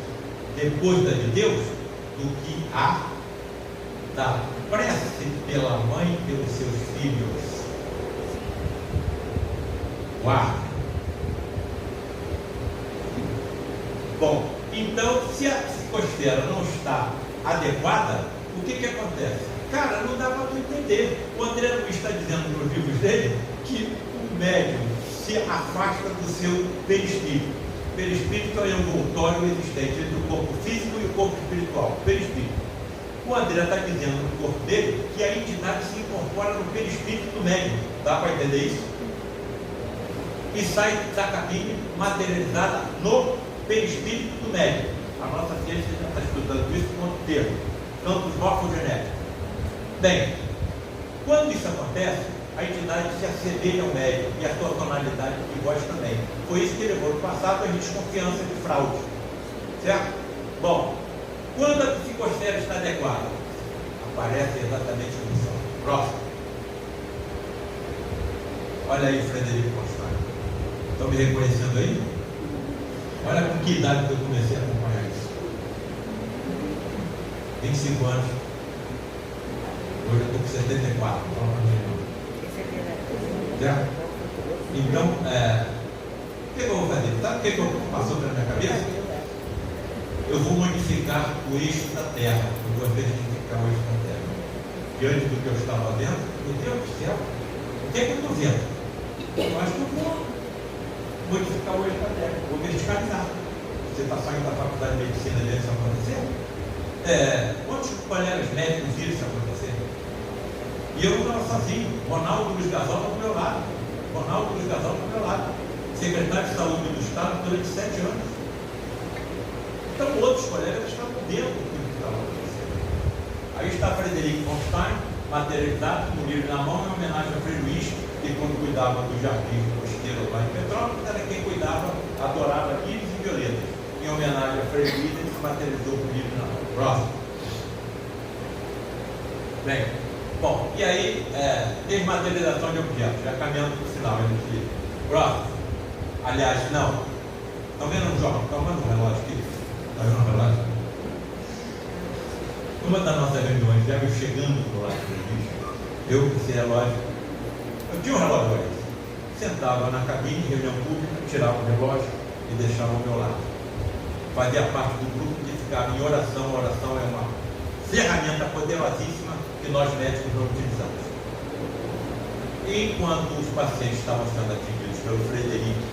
depois da de Deus do que a da prece pela mãe e pelos seus filhos. Guarda. Bom, então se a psicosfera não está adequada, o que acontece? Cara, não dá para tu entender. O André Luiz está dizendo nos livros dele que o médium se afasta do seu perispírito. Perispírito é um envoltório existente entre o corpo físico e o corpo espiritual. Perispírito. O André está dizendo no corpo dele que a entidade se incorpora no perispírito do médium. Dá para entender isso? E sai da cabine materializada no perispírito do médium. A nossa ciência já está estudando isso com outro termo, campos morfogenéticos. Bem, quando isso acontece, a entidade se assemelha ao médium e a sua tonalidade de voz também. Foi isso que levou no passado a desconfiança de fraude. Certo? Bom, quando a psicosfera está adequada, aparece exatamente a missão. Próximo. Olha aí, Frederico Constantino. Estão me reconhecendo aí? Olha com que idade que eu comecei a acompanhar isso. 25 anos. Hoje eu estou com 74. Certo? Então, o que eu vou fazer? Sabe o que passou pela minha cabeça? Eu vou modificar o eixo da Terra. Eu vou verificar o eixo da Terra. Diante do que eu estava vendo, meu Deus do céu, o que é que eu estou vendo? Eu acho que eu vou modificar o eixo da Terra. Vou verticalizar. Você está saindo da faculdade de medicina e vê isso acontecer? Quantos colegas médicos viram isso acontecer? E eu não estava sozinho. Ronaldo Luiz Gasol do meu lado. Ronaldo Luiz Gasol do meu lado. Secretário de Saúde do Estado durante 7 anos. Então outros colegas estavam dentro do que estava acontecendo. Aí está Frederico Constantino, materializado, com o livro na mão, em homenagem a Frei Luís, que quando cuidava do jardim costeiro lá em Petrópolis, era quem cuidava, adorava íris e violetas. Em homenagem a Frei Luís, ele se materializou com o livro na mão. Próximo. Bem, bom, e aí, desmaterialização de objetos, já caminhando para o final, ele próximo. Aliás, não. Estão vendo um jogo? Estão vendo um relógio aqui? Está vendo um relógio? Uma das nossas reuniões, já eu chegando do lado do bicho, eu com esse relógio, eu tinha um relógio aí, sentava na cabine, reunião pública, tirava o relógio e deixava ao meu lado. Fazia parte do grupo que ficava em oração. Oração é uma ferramenta poderosíssima que nós médicos não utilizamos. E enquanto os pacientes estavam sendo atendidos pelo Frederico,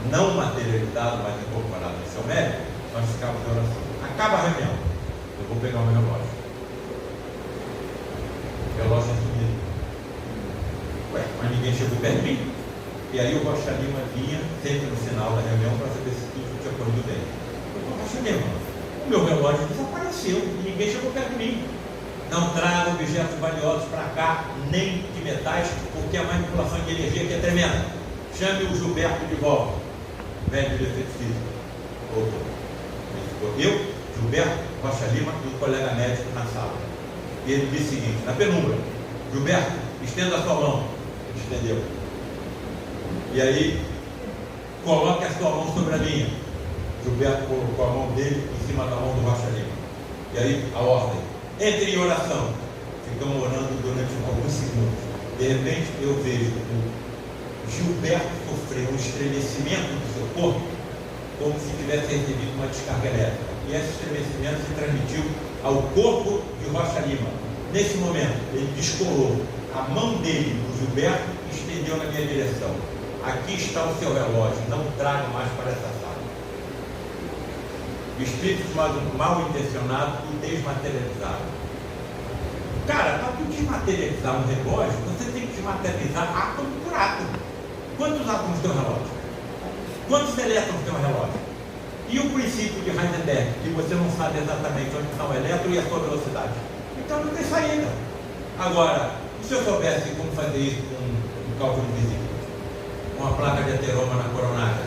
não materializado, mas incorporado no seu médico, nós ficávamos em oração. Acaba a reunião, eu vou pegar o meu relógio. O relógio é sumido. Mas ninguém chegou perto de mim. E aí o Rocha Lima vinha sempre no final da reunião para saber se tudo tinha corrido bem. Eu falei, Rocha Lima, o meu relógio desapareceu e ninguém chegou perto de mim. Não traga objetos valiosos para cá, nem de metais, porque a manipulação de energia aqui é tremenda. Chame o Gilberto de volta. Médico de efeito físico. Voltou. Eu, Gilberto, Rocha Lima e o colega médico na sala. E ele disse o seguinte, na penumbra: Gilberto, estenda a sua mão. Estendeu. E aí, coloque a sua mão sobre a minha. Gilberto colocou a mão dele em cima da mão do Rocha Lima. E aí, a ordem. Entre em oração. Ficamos orando durante alguns segundos. De repente, eu vejo o Gilberto sofrer um estremecimento do seu corpo, como se tivesse recebido uma descarga elétrica. E esse estremecimento se transmitiu ao corpo de Rocha Lima. Nesse momento, ele descolou a mão dele, do Gilberto, e estendeu na minha direção. Aqui está o seu relógio, não traga mais para essa sala. O espírito mal intencionado e desmaterializado. Cara, para tu desmaterializar um relógio, você tem que desmaterializar átomo por átomo. Quantos átomos tem um relógio? Quantos elétrons tem um relógio? E o princípio de Heisenberg, que você não sabe exatamente onde está o elétron e a sua velocidade. Então não tem saída. Agora, se eu soubesse como fazer isso com um cálculo visível, uma placa de ateroma na coronária,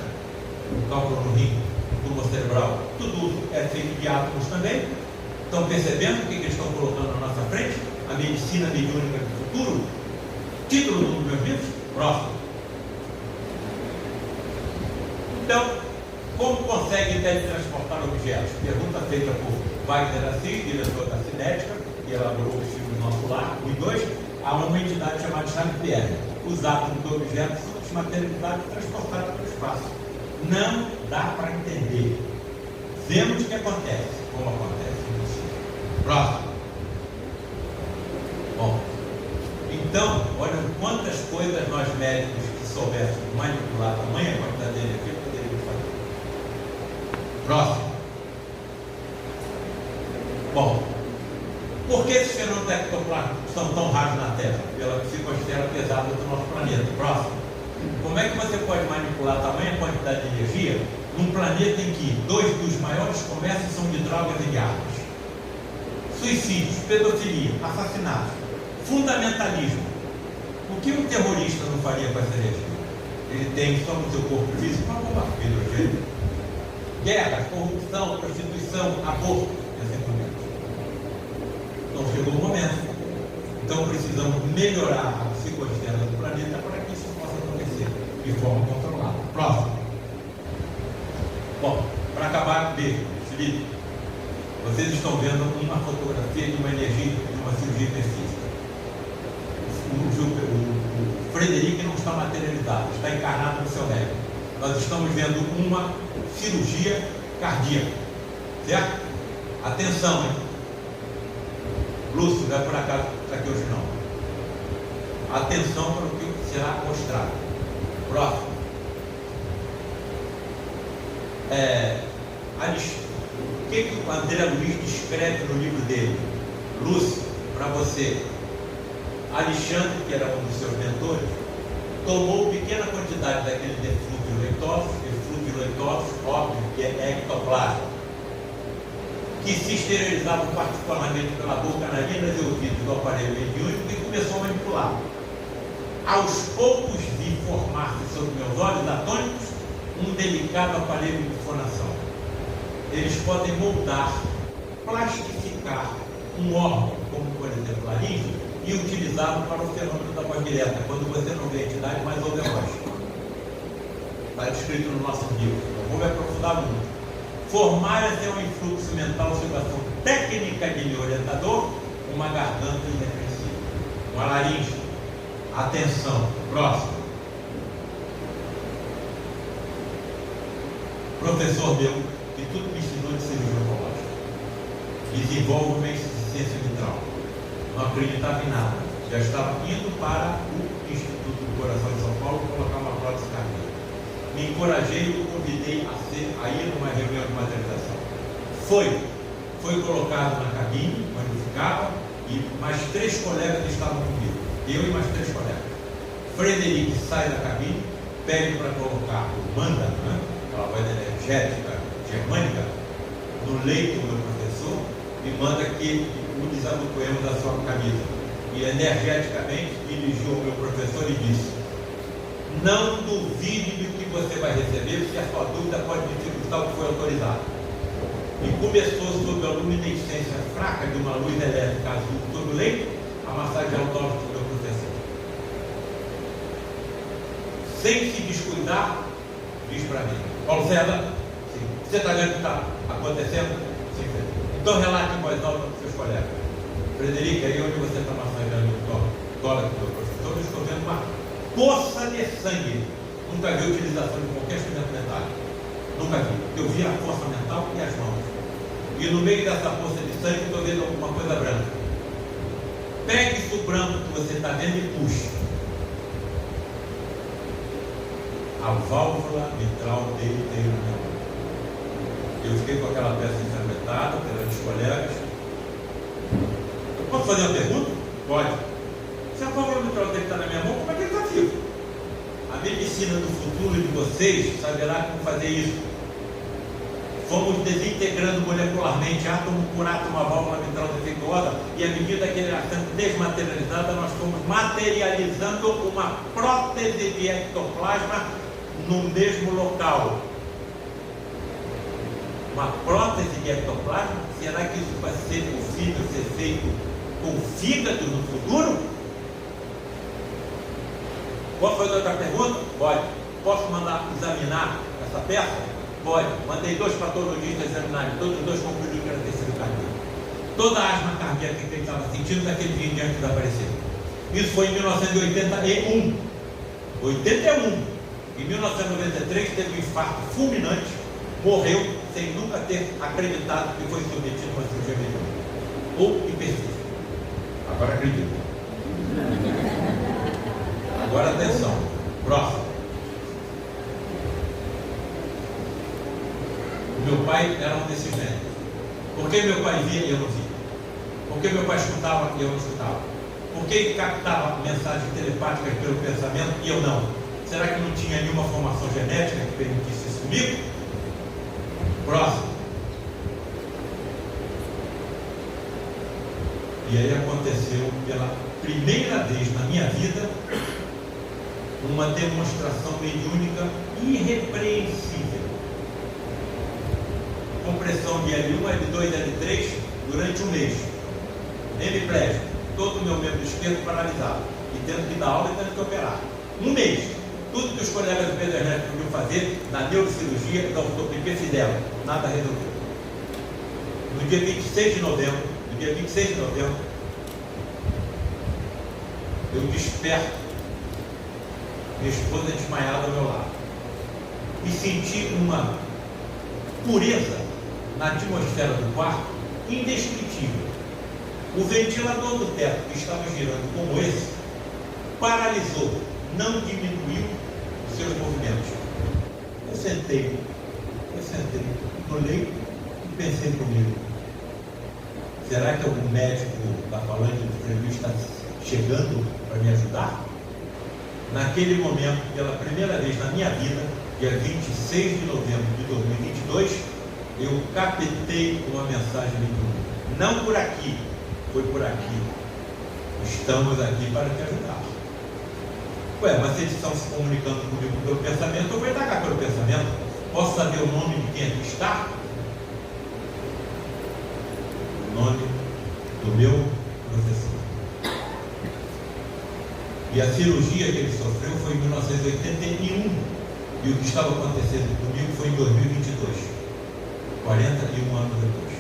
um cálculo no rim, um tumor cerebral, tudo é feito de átomos também. Estão percebendo o que eles estão colocando na nossa frente? A medicina mediúnica do futuro? Título do meu livro? Próximo. Então, como consegue teletransportar objetos? Pergunta feita por Wagner Assis, diretor da Cinética, que elaborou o filme do Nosso Lar, 1 e 2, há uma entidade chamada Xavier. Os átomos do objeto são desmaterializados e transportados pelo espaço. Não dá para entender. Vemos o que acontece, como acontece. Próximo. Bom, então, olha quantas coisas nós médicos que soubéssemos manipular tamanha quantidade de energia poderíamos fazer. Próximo. Bom, por que esses fenômenos ectoplásmicos são tão raros na Terra? Pela psicosfera pesada do nosso planeta. Próximo. Como é que você pode manipular tamanha quantidade de energia num planeta em que 2 dos maiores comércios são de drogas e de armas? Suicídios, pedofilia, assassinatos, fundamentalismo. O que um terrorista não faria com essa energia? Ele tem só no seu corpo físico uma bomba de hidrogênio. Guerra, corrupção, prostituição, aborto, e assim por diante. Então chegou o momento. Então precisamos melhorar a psicosfera do planeta para que isso possa acontecer de forma controlada. Próximo. Bom, para acabar, veja, Felipe. Vocês estão vendo uma fotografia de uma energia, de uma cirurgia hiperfísica. O Frederico não está materializado, está encarnado no seu médico. Nós estamos vendo uma cirurgia cardíaca. Certo? Atenção, hein? Lúcio, não é por acaso que está aqui hoje não. Atenção para o que será mostrado. Próximo. O que o André Luiz descreve no livro dele? Lúcio, para você. Alexandre, que era um dos seus mentores, tomou pequena quantidade daquele eflúvio leitoso, óbvio que é ectoplasma, que se esterilizavam particularmente pela boca, narinas e ouvidos do aparelho mediúnico e começou a manipular. Aos poucos vi formar-se sobre meus olhos atônicos um delicado aparelho de fonação. Eles podem moldar, plastificar um órgão, como por exemplo a laringe, e utilizá-lo para o fenômeno da voz direta, quando você não vê a entidade, mas ouve a voz. Está descrito no nosso livro, não vou me aprofundar muito. Formar-se um influxo mental sob ação técnica de orientador, uma garganta irrepreensível, uma laringe. Atenção, próximo. Professor meu, que tudo me ensinou de cirurgia oncológica. Desenvolve uma insuficiência vitral. Não acreditava em nada. Já estava indo para o Instituto do Coração de São Paulo colocar uma prótese cardíaca. Me encorajei e o convidei a ir numa reunião de materialização. Foi colocado na cabine, modificava, e mais 3 colegas estavam comigo. Eu e mais 3 colegas. Frederico sai da cabine, pede para colocar o manda, aquela voz energética germânica, no leito do meu professor, e manda que o desabotoemos da sua camisa. E energeticamente dirigiu ao meu professor e disse: não duvide do que você vai receber, porque a sua dúvida pode dificultar o que foi autorizado. E começou, sob a luminescência fraca de uma luz elétrica azul sobre o leito, a massagear o tórax do meu professor. sem se descuidar, diz para mim: Paulo César, sim. Você está vendo o que está acontecendo? Sim. Então relate em voz alta para os seus colegas. Frederico, aí onde você está massageando o tórax do professor, eu estou vendo uma poça de sangue. Nunca vi a utilização de qualquer instrumento metálico. Nunca vi. Eu vi a força mental e as mãos. E no meio dessa poça de sangue, estou vendo alguma coisa branca. Pegue isso branco que você está vendo e puxe. A válvula mitral dele veio na minha mão. Eu fiquei com aquela peça ensanguentada perante os colegas. Posso fazer uma pergunta? Pode. Se a válvula mitral dele está na minha mão, como é que ele está vivo? A medicina do futuro de vocês saberá como fazer isso. Fomos desintegrando molecularmente, átomo por átomo, a válvula mitral defeituosa, e à medida que ele era sendo desmaterializada, nós fomos materializando uma prótese de ectoplasma no mesmo local. Uma prótese de ectoplasma? Será que isso vai ser possível ser feito com fígado no futuro? Posso fazer outra pergunta? Pode. Posso mandar examinar essa peça? Pode. Mandei 2 patologistas examinarem, todos os 2 concluíram que era tecido cardíaco. Toda a asma cardíaca que ele estava sentindo daquele dia em diante desapareceu. Isso foi em 1981. 81. Em 1993 teve um infarto fulminante, morreu sem nunca ter acreditado que foi submetido a uma cirurgia mecânica. Ou hiperfísica. Agora acredito. Agora atenção. Próximo. Meu pai era um desses médicos. Por que meu pai via e eu não via? Por que meu pai escutava e eu não escutava? Por que ele captava mensagens telepáticas pelo pensamento e eu não? Será que não tinha nenhuma formação genética que permitisse isso comigo? Próximo. E aí aconteceu pela primeira vez na minha vida uma demonstração mediúnica irrepreensível. Compressão de L1, L2, L3 durante um mês. Hemiplégico, todo o meu membro esquerdo paralisado. E tendo que dar aula e tendo que operar. Um mês. Tudo que os colegas do Pedro Ernesto podiam fazer na neurocirurgia e da ortopedia fizeram. Nada resolveu. No dia 26 de novembro, eu desperto, minha esposa desmaiada ao meu lado. E senti uma pureza na atmosfera do quarto indescritível. O ventilador do teto que estava girando como esse paralisou, não diminuiu os seus movimentos. Eu sentei no leito e pensei comigo: será que algum médico da falange do Frei está chegando para me ajudar? Naquele momento, pela primeira vez na minha vida, dia 26 de novembro de 2022, eu captei uma mensagem mediúnica. Não por aqui, foi por aqui. Estamos aqui para te ajudar. Ué, mas eles estão se comunicando comigo pelo pensamento, eu vou indagar pelo pensamento. Posso saber o nome de quem aqui está? O nome do meu professor. E a cirurgia que ele sofreu foi em 1981. E o que estava acontecendo comigo foi em 2022. 41 anos depois.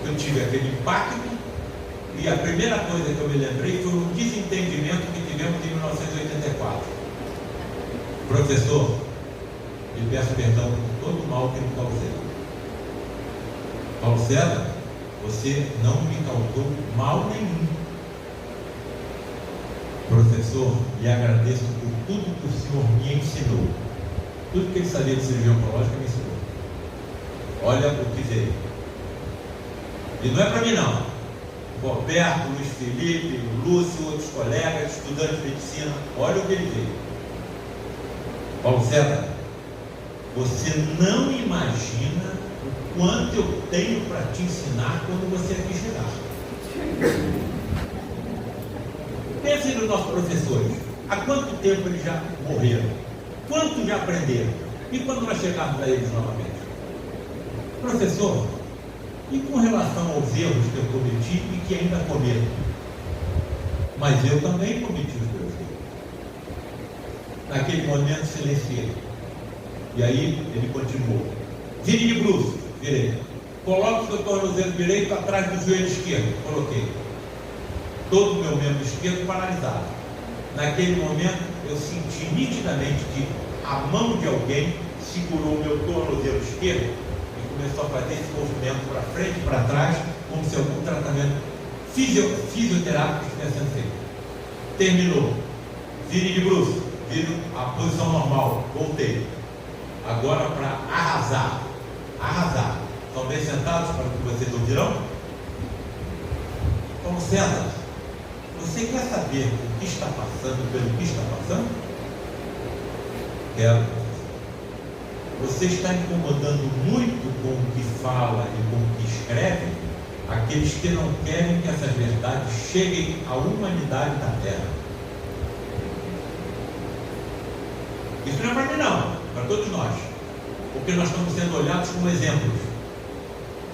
Eu tive aquele impacto. E a primeira coisa que eu me lembrei foi um desentendimento que tivemos em 1984. Professor, lhe peço perdão por todo o mal que me causei. Paulo César, você não me causou mal nenhum. Professor, lhe agradeço por tudo que o senhor me ensinou. Tudo que ele sabia de cirurgia oncológica me ensinou. Olha o que veio. E não é para mim não. Roberto, Luiz Felipe, Lúcio, outros colegas, estudantes de medicina, olha o que ele veio. Paulo César, você não imagina o quanto eu tenho para te ensinar quando você aqui chegar. Pense nos nossos professores. Há quanto tempo eles já morreram? Quanto já aprenderam? E quando nós chegarmos a eles novamente? Professor, e com relação aos erros que eu cometi e que ainda cometo? Mas eu também cometi os meus erros. Naquele momento silenciei. E aí ele continuou. Vire de bruços, virei. Coloque o seu tornozelo direito atrás do joelho esquerdo. Coloquei. Todo o meu membro esquerdo paralisado. Naquele momento eu senti nitidamente que a mão de alguém segurou o meu tornozelo esquerdo e começou a fazer esse movimento para frente e para trás, como se algum tratamento fisioterápico estivesse sendo feito. Terminou. Vire de bruços. Vire a posição normal. Voltei. Agora para arrasar. Arrasar. Estão bem sentados para que vocês ouvirão? Como César, você quer saber o que está passando pelo que está passando? Quero. Você está incomodando muito com o que fala e com o que escreve aqueles que não querem que essas verdades cheguem à humanidade da Terra. Isso não é para mim não, para todos nós. Porque nós estamos sendo olhados como exemplos.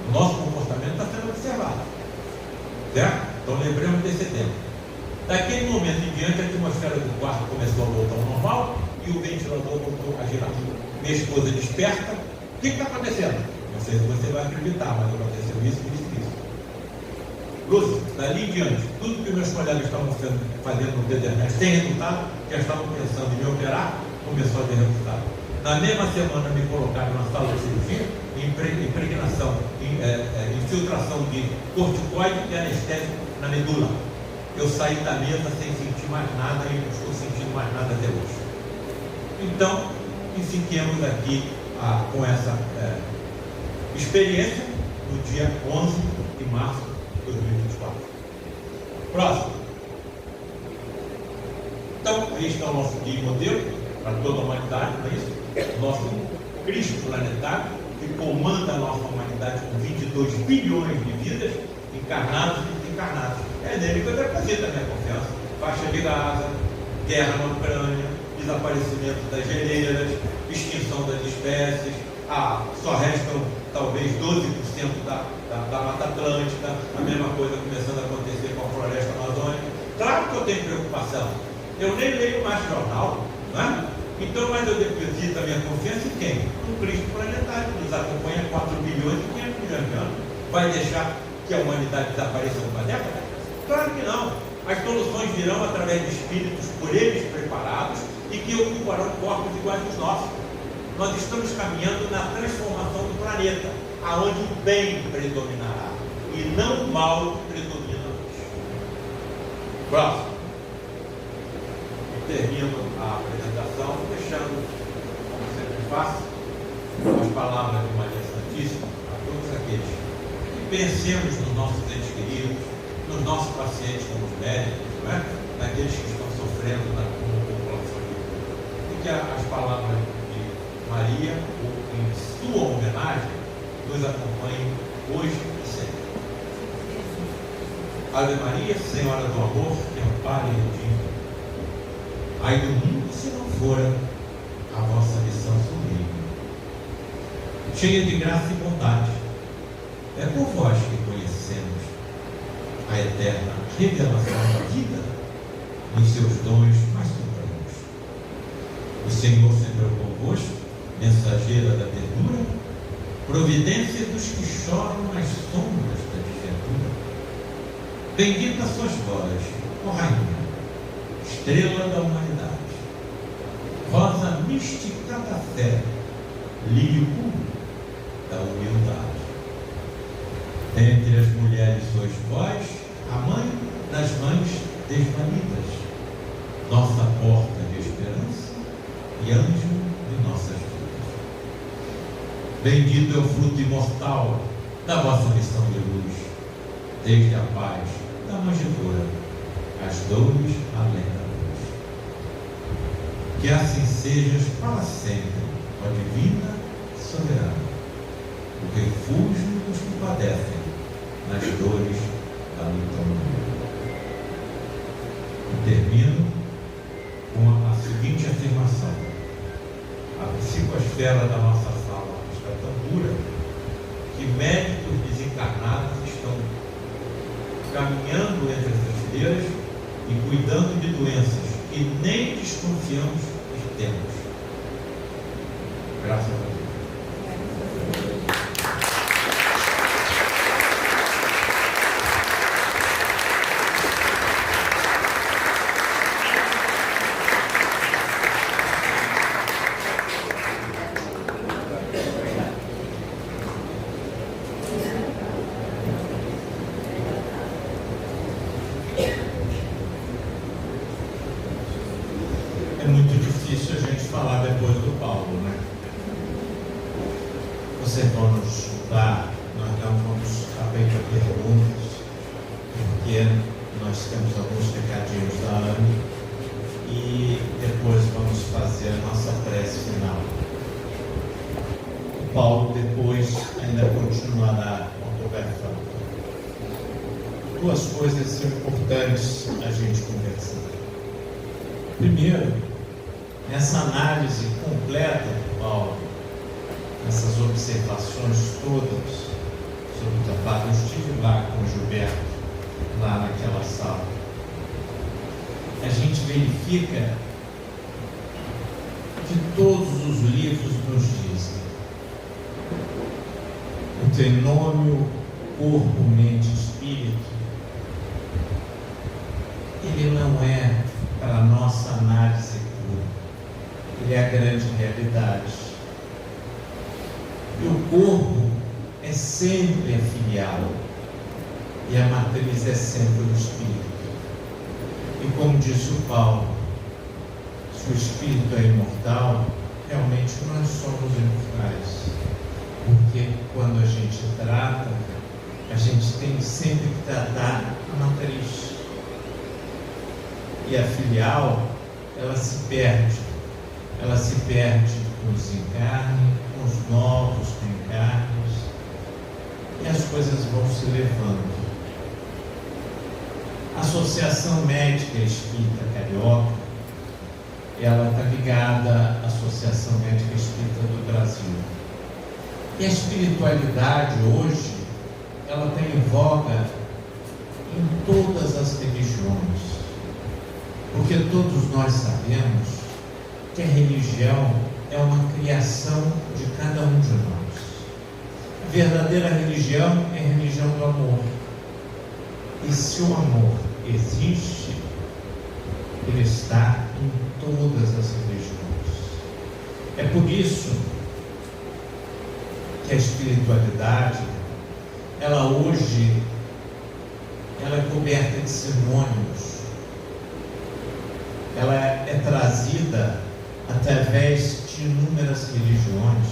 O nosso comportamento está sendo observado. Certo? Então lembremos desse tempo. Daquele momento em diante, a atmosfera do quarto começou a voltar ao normal e o ventilador voltou a girar. Minha esposa desperta. O que está acontecendo? Não sei se você vai acreditar, mas aconteceu isso. Lúcio, dali em diante, tudo que meus colegas estavam fazendo no Pedernest sem resultado, já estavam pensando em me operar, começou a ter resultado. Na mesma semana me colocaram na sala de cirurgia, impregnação, infiltração de corticoide e anestésico na medula. Eu saí da mesa sem sentir mais nada e não estou sentindo mais nada até hoje. Então, fiquemos aqui com essa experiência no dia 11 de março de 2024. Próximo. Então, este é o nosso guia modelo para toda a humanidade, não é isso? Nosso Cristo planetário, que comanda a nossa humanidade com 22 bilhões de vidas, encarnados e desencarnados. É nele que eu deposito a minha confiança. Faixa de Gaza, guerra na Ucrânia, desaparecimento das geleiras, extinção das espécies, só restam talvez 12% da Mata Atlântica, a mesma coisa começando a acontecer com a floresta amazônica. Claro que eu tenho preocupação. Eu nem leio mais jornal, não é? Então, mas eu deposito a minha confiança em quem? No Cristo planetário, que nos acompanha há 4 bilhões e 500 milhões de anos. Vai deixar que a humanidade desapareça numa década? Claro que não. As soluções virão através de espíritos por eles preparados e que ocuparão corpos iguais aos nossos. Nós estamos caminhando na transformação do planeta, aonde o bem predominará e não o mal predomina hoje. Próximo. Termino a apresentação, deixando, como sempre faço, as palavras de Maria Santíssima a todos aqueles que pensemos nos nossos entes queridos, nos nossos pacientes como os médicos, não é? Naqueles que estão sofrendo como população de rua. E que as palavras de Maria, em sua homenagem, nos acompanhem hoje e sempre. Ave Maria, Senhora do Amor, que ampare e redime. Ai do mundo se não fora a vossa missão sublime. Cheia de graça e bondade, é por vós que conhecemos a eterna revelação da vida em seus dons mais supremos. O Senhor sempre é convosco, mensageira da ternura, providência dos que choram nas sombras da desventura. Bendita sois vós, ó Rainha, estrela da humanidade, rosa mística da fé, lírio puro da humildade. Entre as mulheres sois vós, a mãe das mães desvalidas, nossa porta de esperança e anjo de nossas vidas. Bendito é o fruto imortal da vossa missão de luz, desde a paz da manjedoura, as dores além da luz. Que assim sejas para sempre, ó divina soberana, o refúgio dos que padecem nas dores da luta humana. E termino com a seguinte afirmação: a psicosfera da nossa sala está tão dura que médicos desencarnados estão caminhando entre as fileiras e cuidando de doenças que nem desconfiamos temos. Graças a Deus. É muito difícil a gente falar depois do Paulo, né? Vocês vão nos escutar, nós não vamos abrir para perguntas, porque nós temos alguns recadinhos da Anne e depois vamos fazer a nossa prece final. O Paulo depois ainda continuará autografando. Duas coisas são importantes a gente conversar. Primeiro, nessa análise completa do Paulo, essas observações todas sobre o trabalho, eu estive lá com o Gilberto, lá naquela sala. A gente verifica que todos os livros nos dizem o trinômio corpo, mente e espírito, ele não é para a nossa análise pura, ele é a grande realidade. E o corpo é sempre a filial e a matriz é sempre o espírito. E como disse o Paulo, se o espírito é imortal, realmente nós somos imortais, porque quando a gente trata, a gente tem sempre que tratar a matriz. E a filial, ela se perde com o desencarne, com os novos reencarnes, e as coisas vão se levando. A Associação Médica Espírita Carioca, ela está ligada à Associação Médica Espírita do Brasil. E a espiritualidade hoje, ela está em voga em todas as religiões, porque todos nós sabemos que a religião é uma criação de cada um de nós. A verdadeira religião é a religião do amor. E se o amor existe, ele está em todas as religiões. É por isso que a espiritualidade, ela hoje, ela é coberta de sinônimos. Ela é trazida através de inúmeras religiões.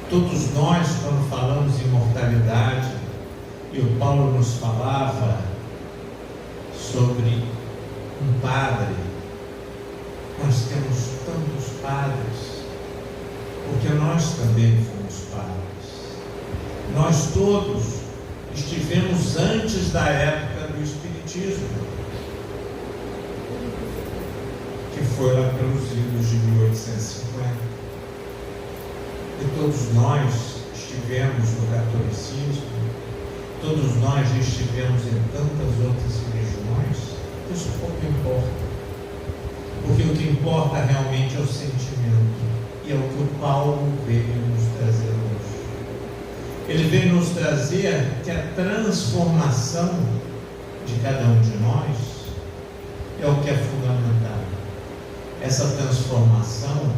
Todos nós, quando falamos em imortalidade, e o Paulo nos falava sobre um padre, nós temos tantos padres, porque nós também fomos padres. Nós todos estivemos antes da época do Espiritismo, que foi lá pelos idos de 1850. E todos nós estivemos no catolicismo, todos nós já estivemos em tantas outras religiões. Isso pouco importa, porque o que importa realmente é o sentimento, e é o que o Paulo veio nos trazer hoje. Ele veio nos trazer que a transformação de cada um de nós é o que é fundamental. Essa transformação,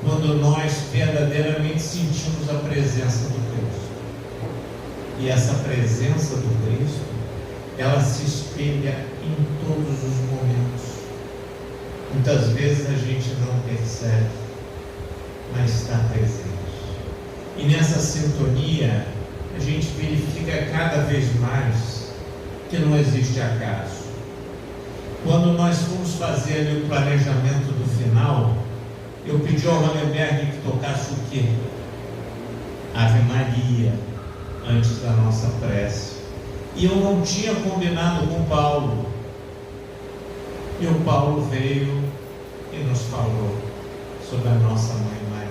quando nós verdadeiramente sentimos a presença do Cristo. E essa presença do Cristo, ela se espelha em todos os momentos. Muitas vezes a gente não percebe, mas está presente. E nessa sintonia, a gente verifica cada vez mais que não existe acaso. Quando nós fomos fazer ali o planejamento do final, eu pedi ao Hollenberg que tocasse o quê? Ave Maria, antes da nossa prece. E eu não tinha combinado com o Paulo. E o Paulo veio e nos falou sobre a nossa Mãe Maria.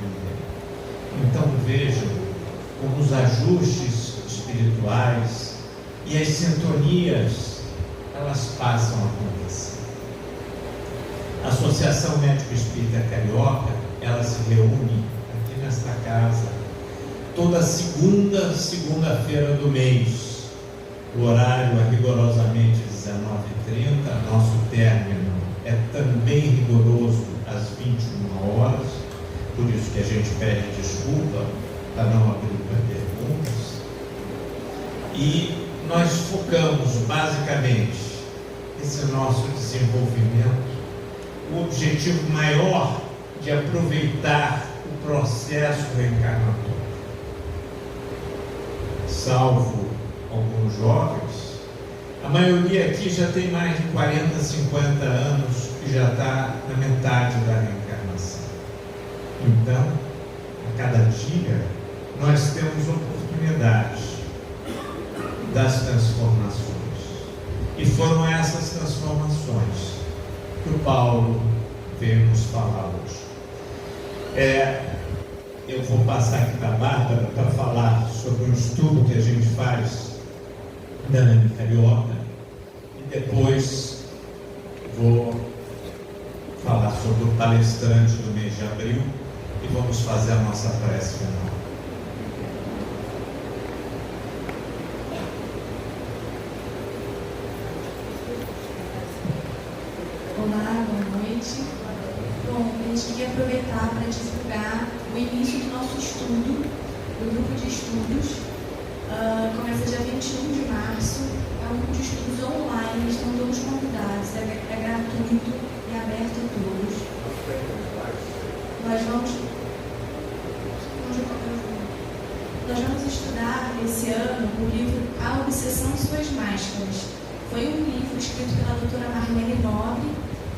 Então vejam como os ajustes espirituais e as sintonias, elas passam a acontecer. A Associação Médico Espírita Carioca, ela se reúne aqui nesta casa toda segunda-feira do mês. O horário é rigorosamente 19h30, nosso término é também rigoroso às 21 horas, por isso que a gente pede desculpa para não abrir para perguntas. E nós focamos basicamente esse nosso desenvolvimento, o objetivo maior de aproveitar o processo reencarnatório. Salvo alguns jovens, a maioria aqui já tem mais de 40, 50 anos e já está na metade da reencarnação. Então, a cada dia, nós temos oportunidade das transformações. E foram essas transformações que o Paulo veio nos falar hoje. Eu vou passar aqui para a Bárbara para falar sobre um estudo que a gente faz da ANE Carioca e depois vou falar sobre o palestrante do mês de abril e vamos fazer a nossa prece final. Olá, boa noite. Bom, a gente queria aproveitar para divulgar o início do nosso estudo, do grupo de estudos. Começa dia 21 de março, é um grupo de estudos online, estão todos convidados, é gratuito e aberto a todos. Nós vamos estudar esse ano o livro A Obsessão e Suas Máscaras. Foi um livro escrito pela doutora Marlene Nobre,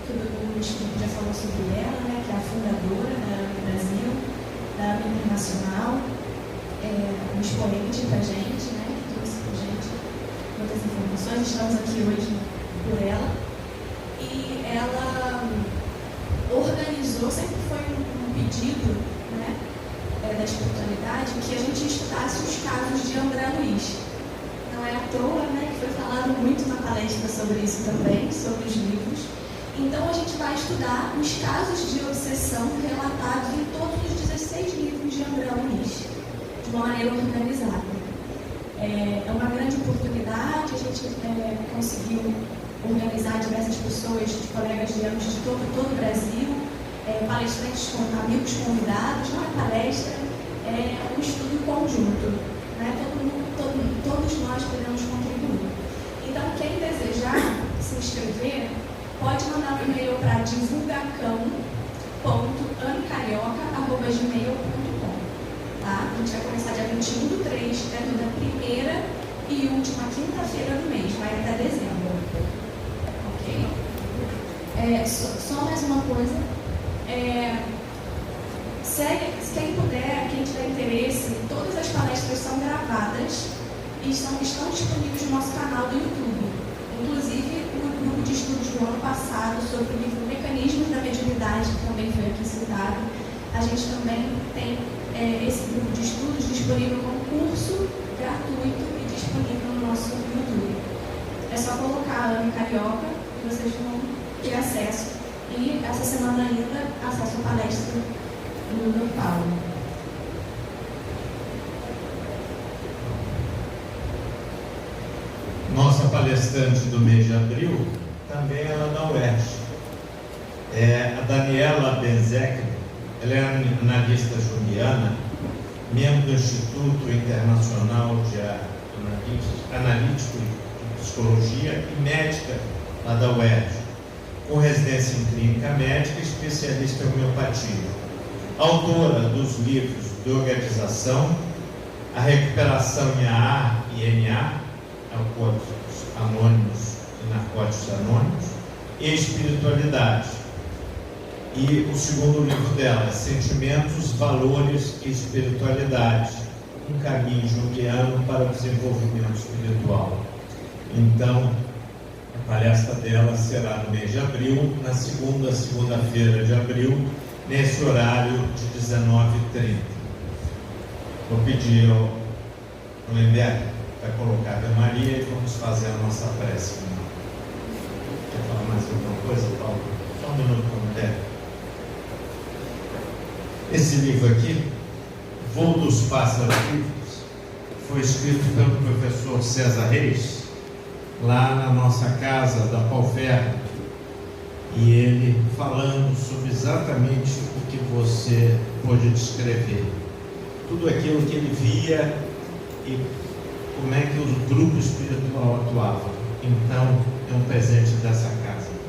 que o Instituto já falou sobre ela, né, que é a fundadora da AME Brasil, da AME Internacional, um expoente para a gente, né, que trouxe para a gente muitas informações. Estamos aqui hoje por ela. E ela organizou, sempre foi um pedido, né, da espiritualidade, que a gente estudasse os casos de André Luiz. Não é à toa, né, que foi falado muito na palestra sobre isso também, sobre os livros. Então a gente vai estudar os casos de obsessão relatados em todos os 16 livros de André Luiz, de uma maneira organizada. É uma grande oportunidade, a gente conseguiu organizar diversas pessoas, de colegas de anos de todo o Brasil, palestrantes, amigos convidados, não é palestra, é um estudo conjunto, né? Todos nós podemos contribuir. Então, quem desejar se inscrever, pode mandar um e-mail para divulgacão.anecarioca@gmail.com. Tá? A gente vai começar dia 21/3, dentro da primeira e última quinta-feira do mês, vai até dezembro. Ok? Só mais uma coisa. Quem puder, quem tiver interesse, todas as palestras são gravadas e estão disponíveis no nosso canal do YouTube. Inclusive, o grupo de estudos do ano passado sobre o livro Mecanismos da Mediunidade, que também foi aqui citado, a gente também tem esse grupo de estudos disponível como curso gratuito e disponível no nosso YouTube. É só colocar a AME Carioca e vocês vão ter acesso. E essa semana ainda, acesso à palestra do Paulo. Nossa palestrante do mês de abril também ela da UERJ. A Daniela Benzeker, ela é analista junguiana, membro do Instituto Internacional de Analítico de Psicologia e médica lá da UERJ, com residência em clínica médica e especialista em homeopatia. Autora dos livros Organização, A Recuperação em AA e NA, Alcoólicos Anônimos e Narcóticos Anônimos, e Espiritualidade. E o segundo livro dela é Sentimentos, Valores e Espiritualidade, um caminho junguiano para o desenvolvimento espiritual. Então, a palestra dela será no mês de abril, na segunda-feira de abril, nesse horário de 19h30. Vou pedir ao Lemberg para colocar a Ave Maria e vamos fazer a nossa prece final. Quer falar mais alguma coisa, Paulo? Só um minuto. Esse livro aqui, Voo dos Pássaros Vivos, foi escrito pelo professor César Reis, lá na nossa casa da Pauferra, e ele falando sobre exatamente o que você pôde descrever. Tudo aquilo que ele via e como é que o grupo espiritual atuava. Então, é um presente dessa casa.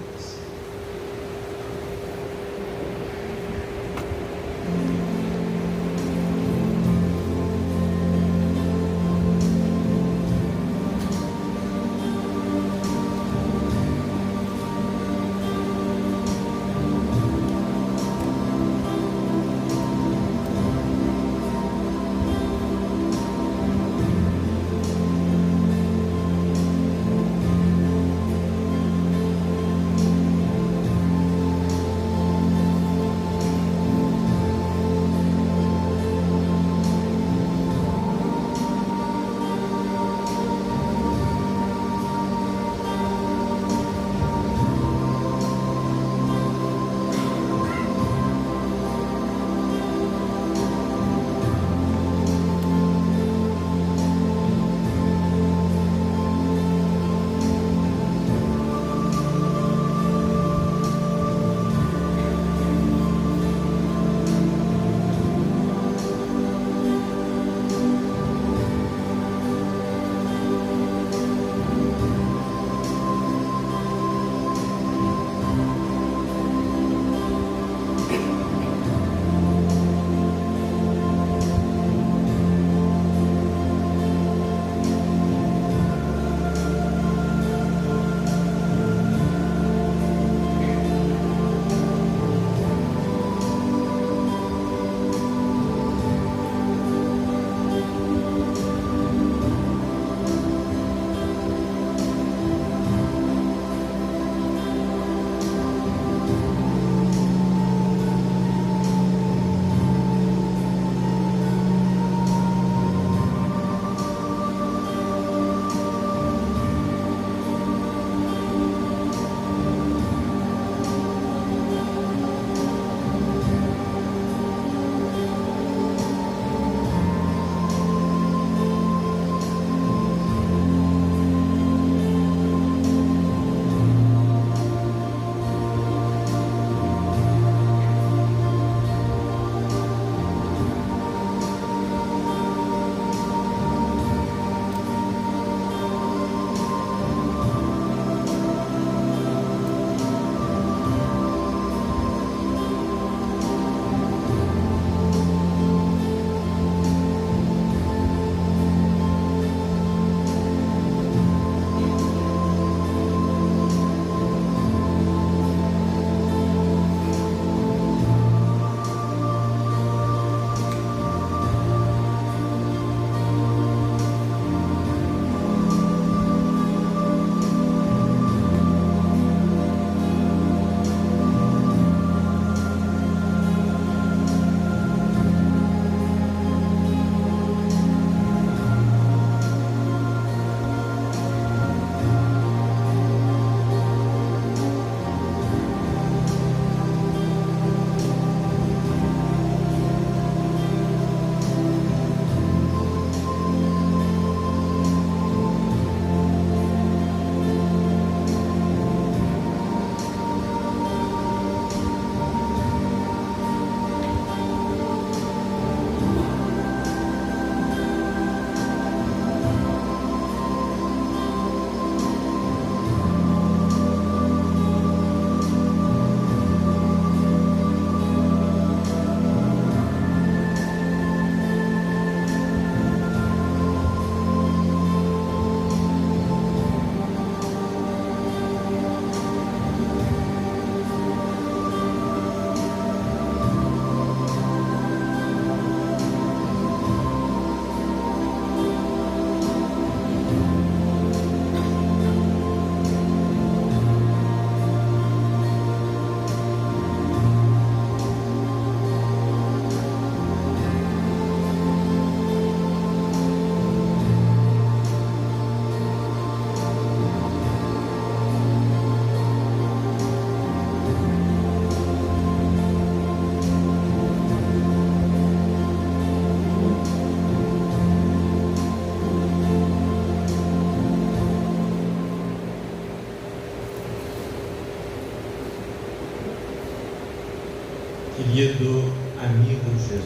Querido amigo Jesus,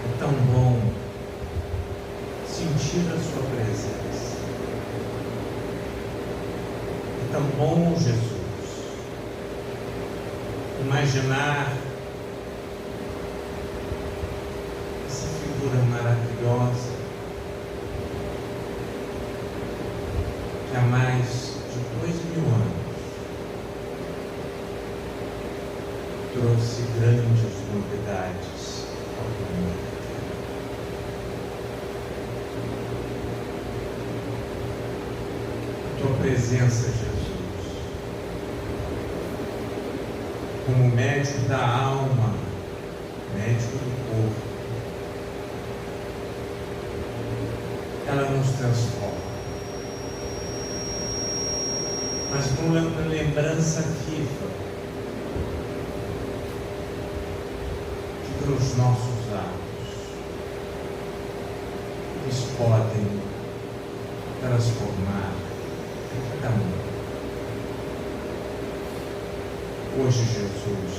é tão bom sentir a sua presença. É tão bom, Jesus, imaginar essa figura maravilhosa que há mais de 2000 anos trouxe grandes novidades ao planeta. A tua presença, Jesus, como médico da alma, médico do corpo, ela nos transforma, mas com uma lembrança viva os nossos atos, eles podem transformar cada um. Hoje, Jesus,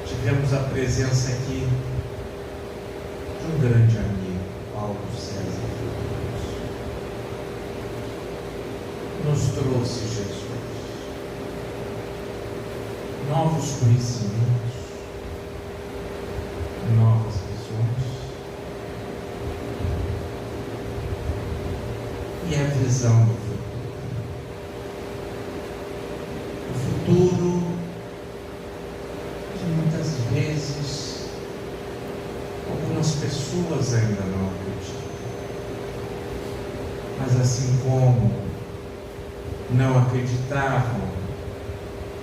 tivemos a presença aqui de um grande amigo, Paulo César Filhos. Nos trouxe, Jesus, novos conhecimentos, novas visões e a visão do futuro. O futuro que muitas vezes algumas pessoas ainda não acreditam, mas assim como não acreditavam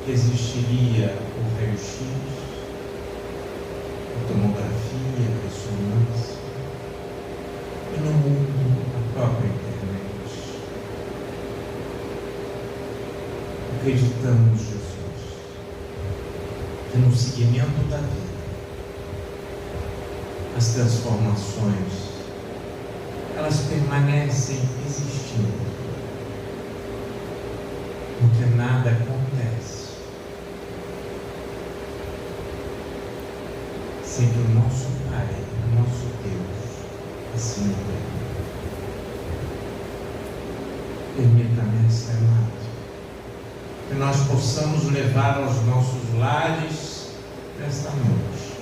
que existiria o raio-x, tomografia, ressonância, e no mundo a própria internet. Acreditamos, Jesus, que no seguimento da vida, as transformações, elas permanecem existindo, porque nada acontece sem que o nosso Pai, o nosso Deus, assim permita-me, Senhor amado, que nós possamos levar aos nossos lares nesta noite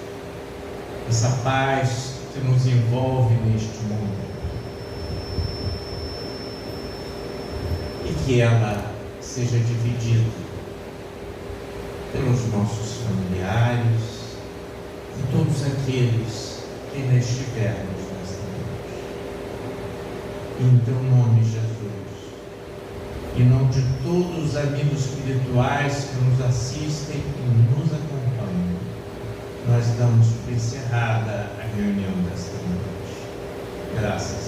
essa paz que nos envolve neste mundo e que ela seja dividida pelos nossos familiares e todos aqueles que ainda estivermos nesta noite. Em teu nome, Jesus, em nome de todos os amigos espirituais que nos assistem e nos acompanham, nós damos por encerrada a reunião desta noite. Graças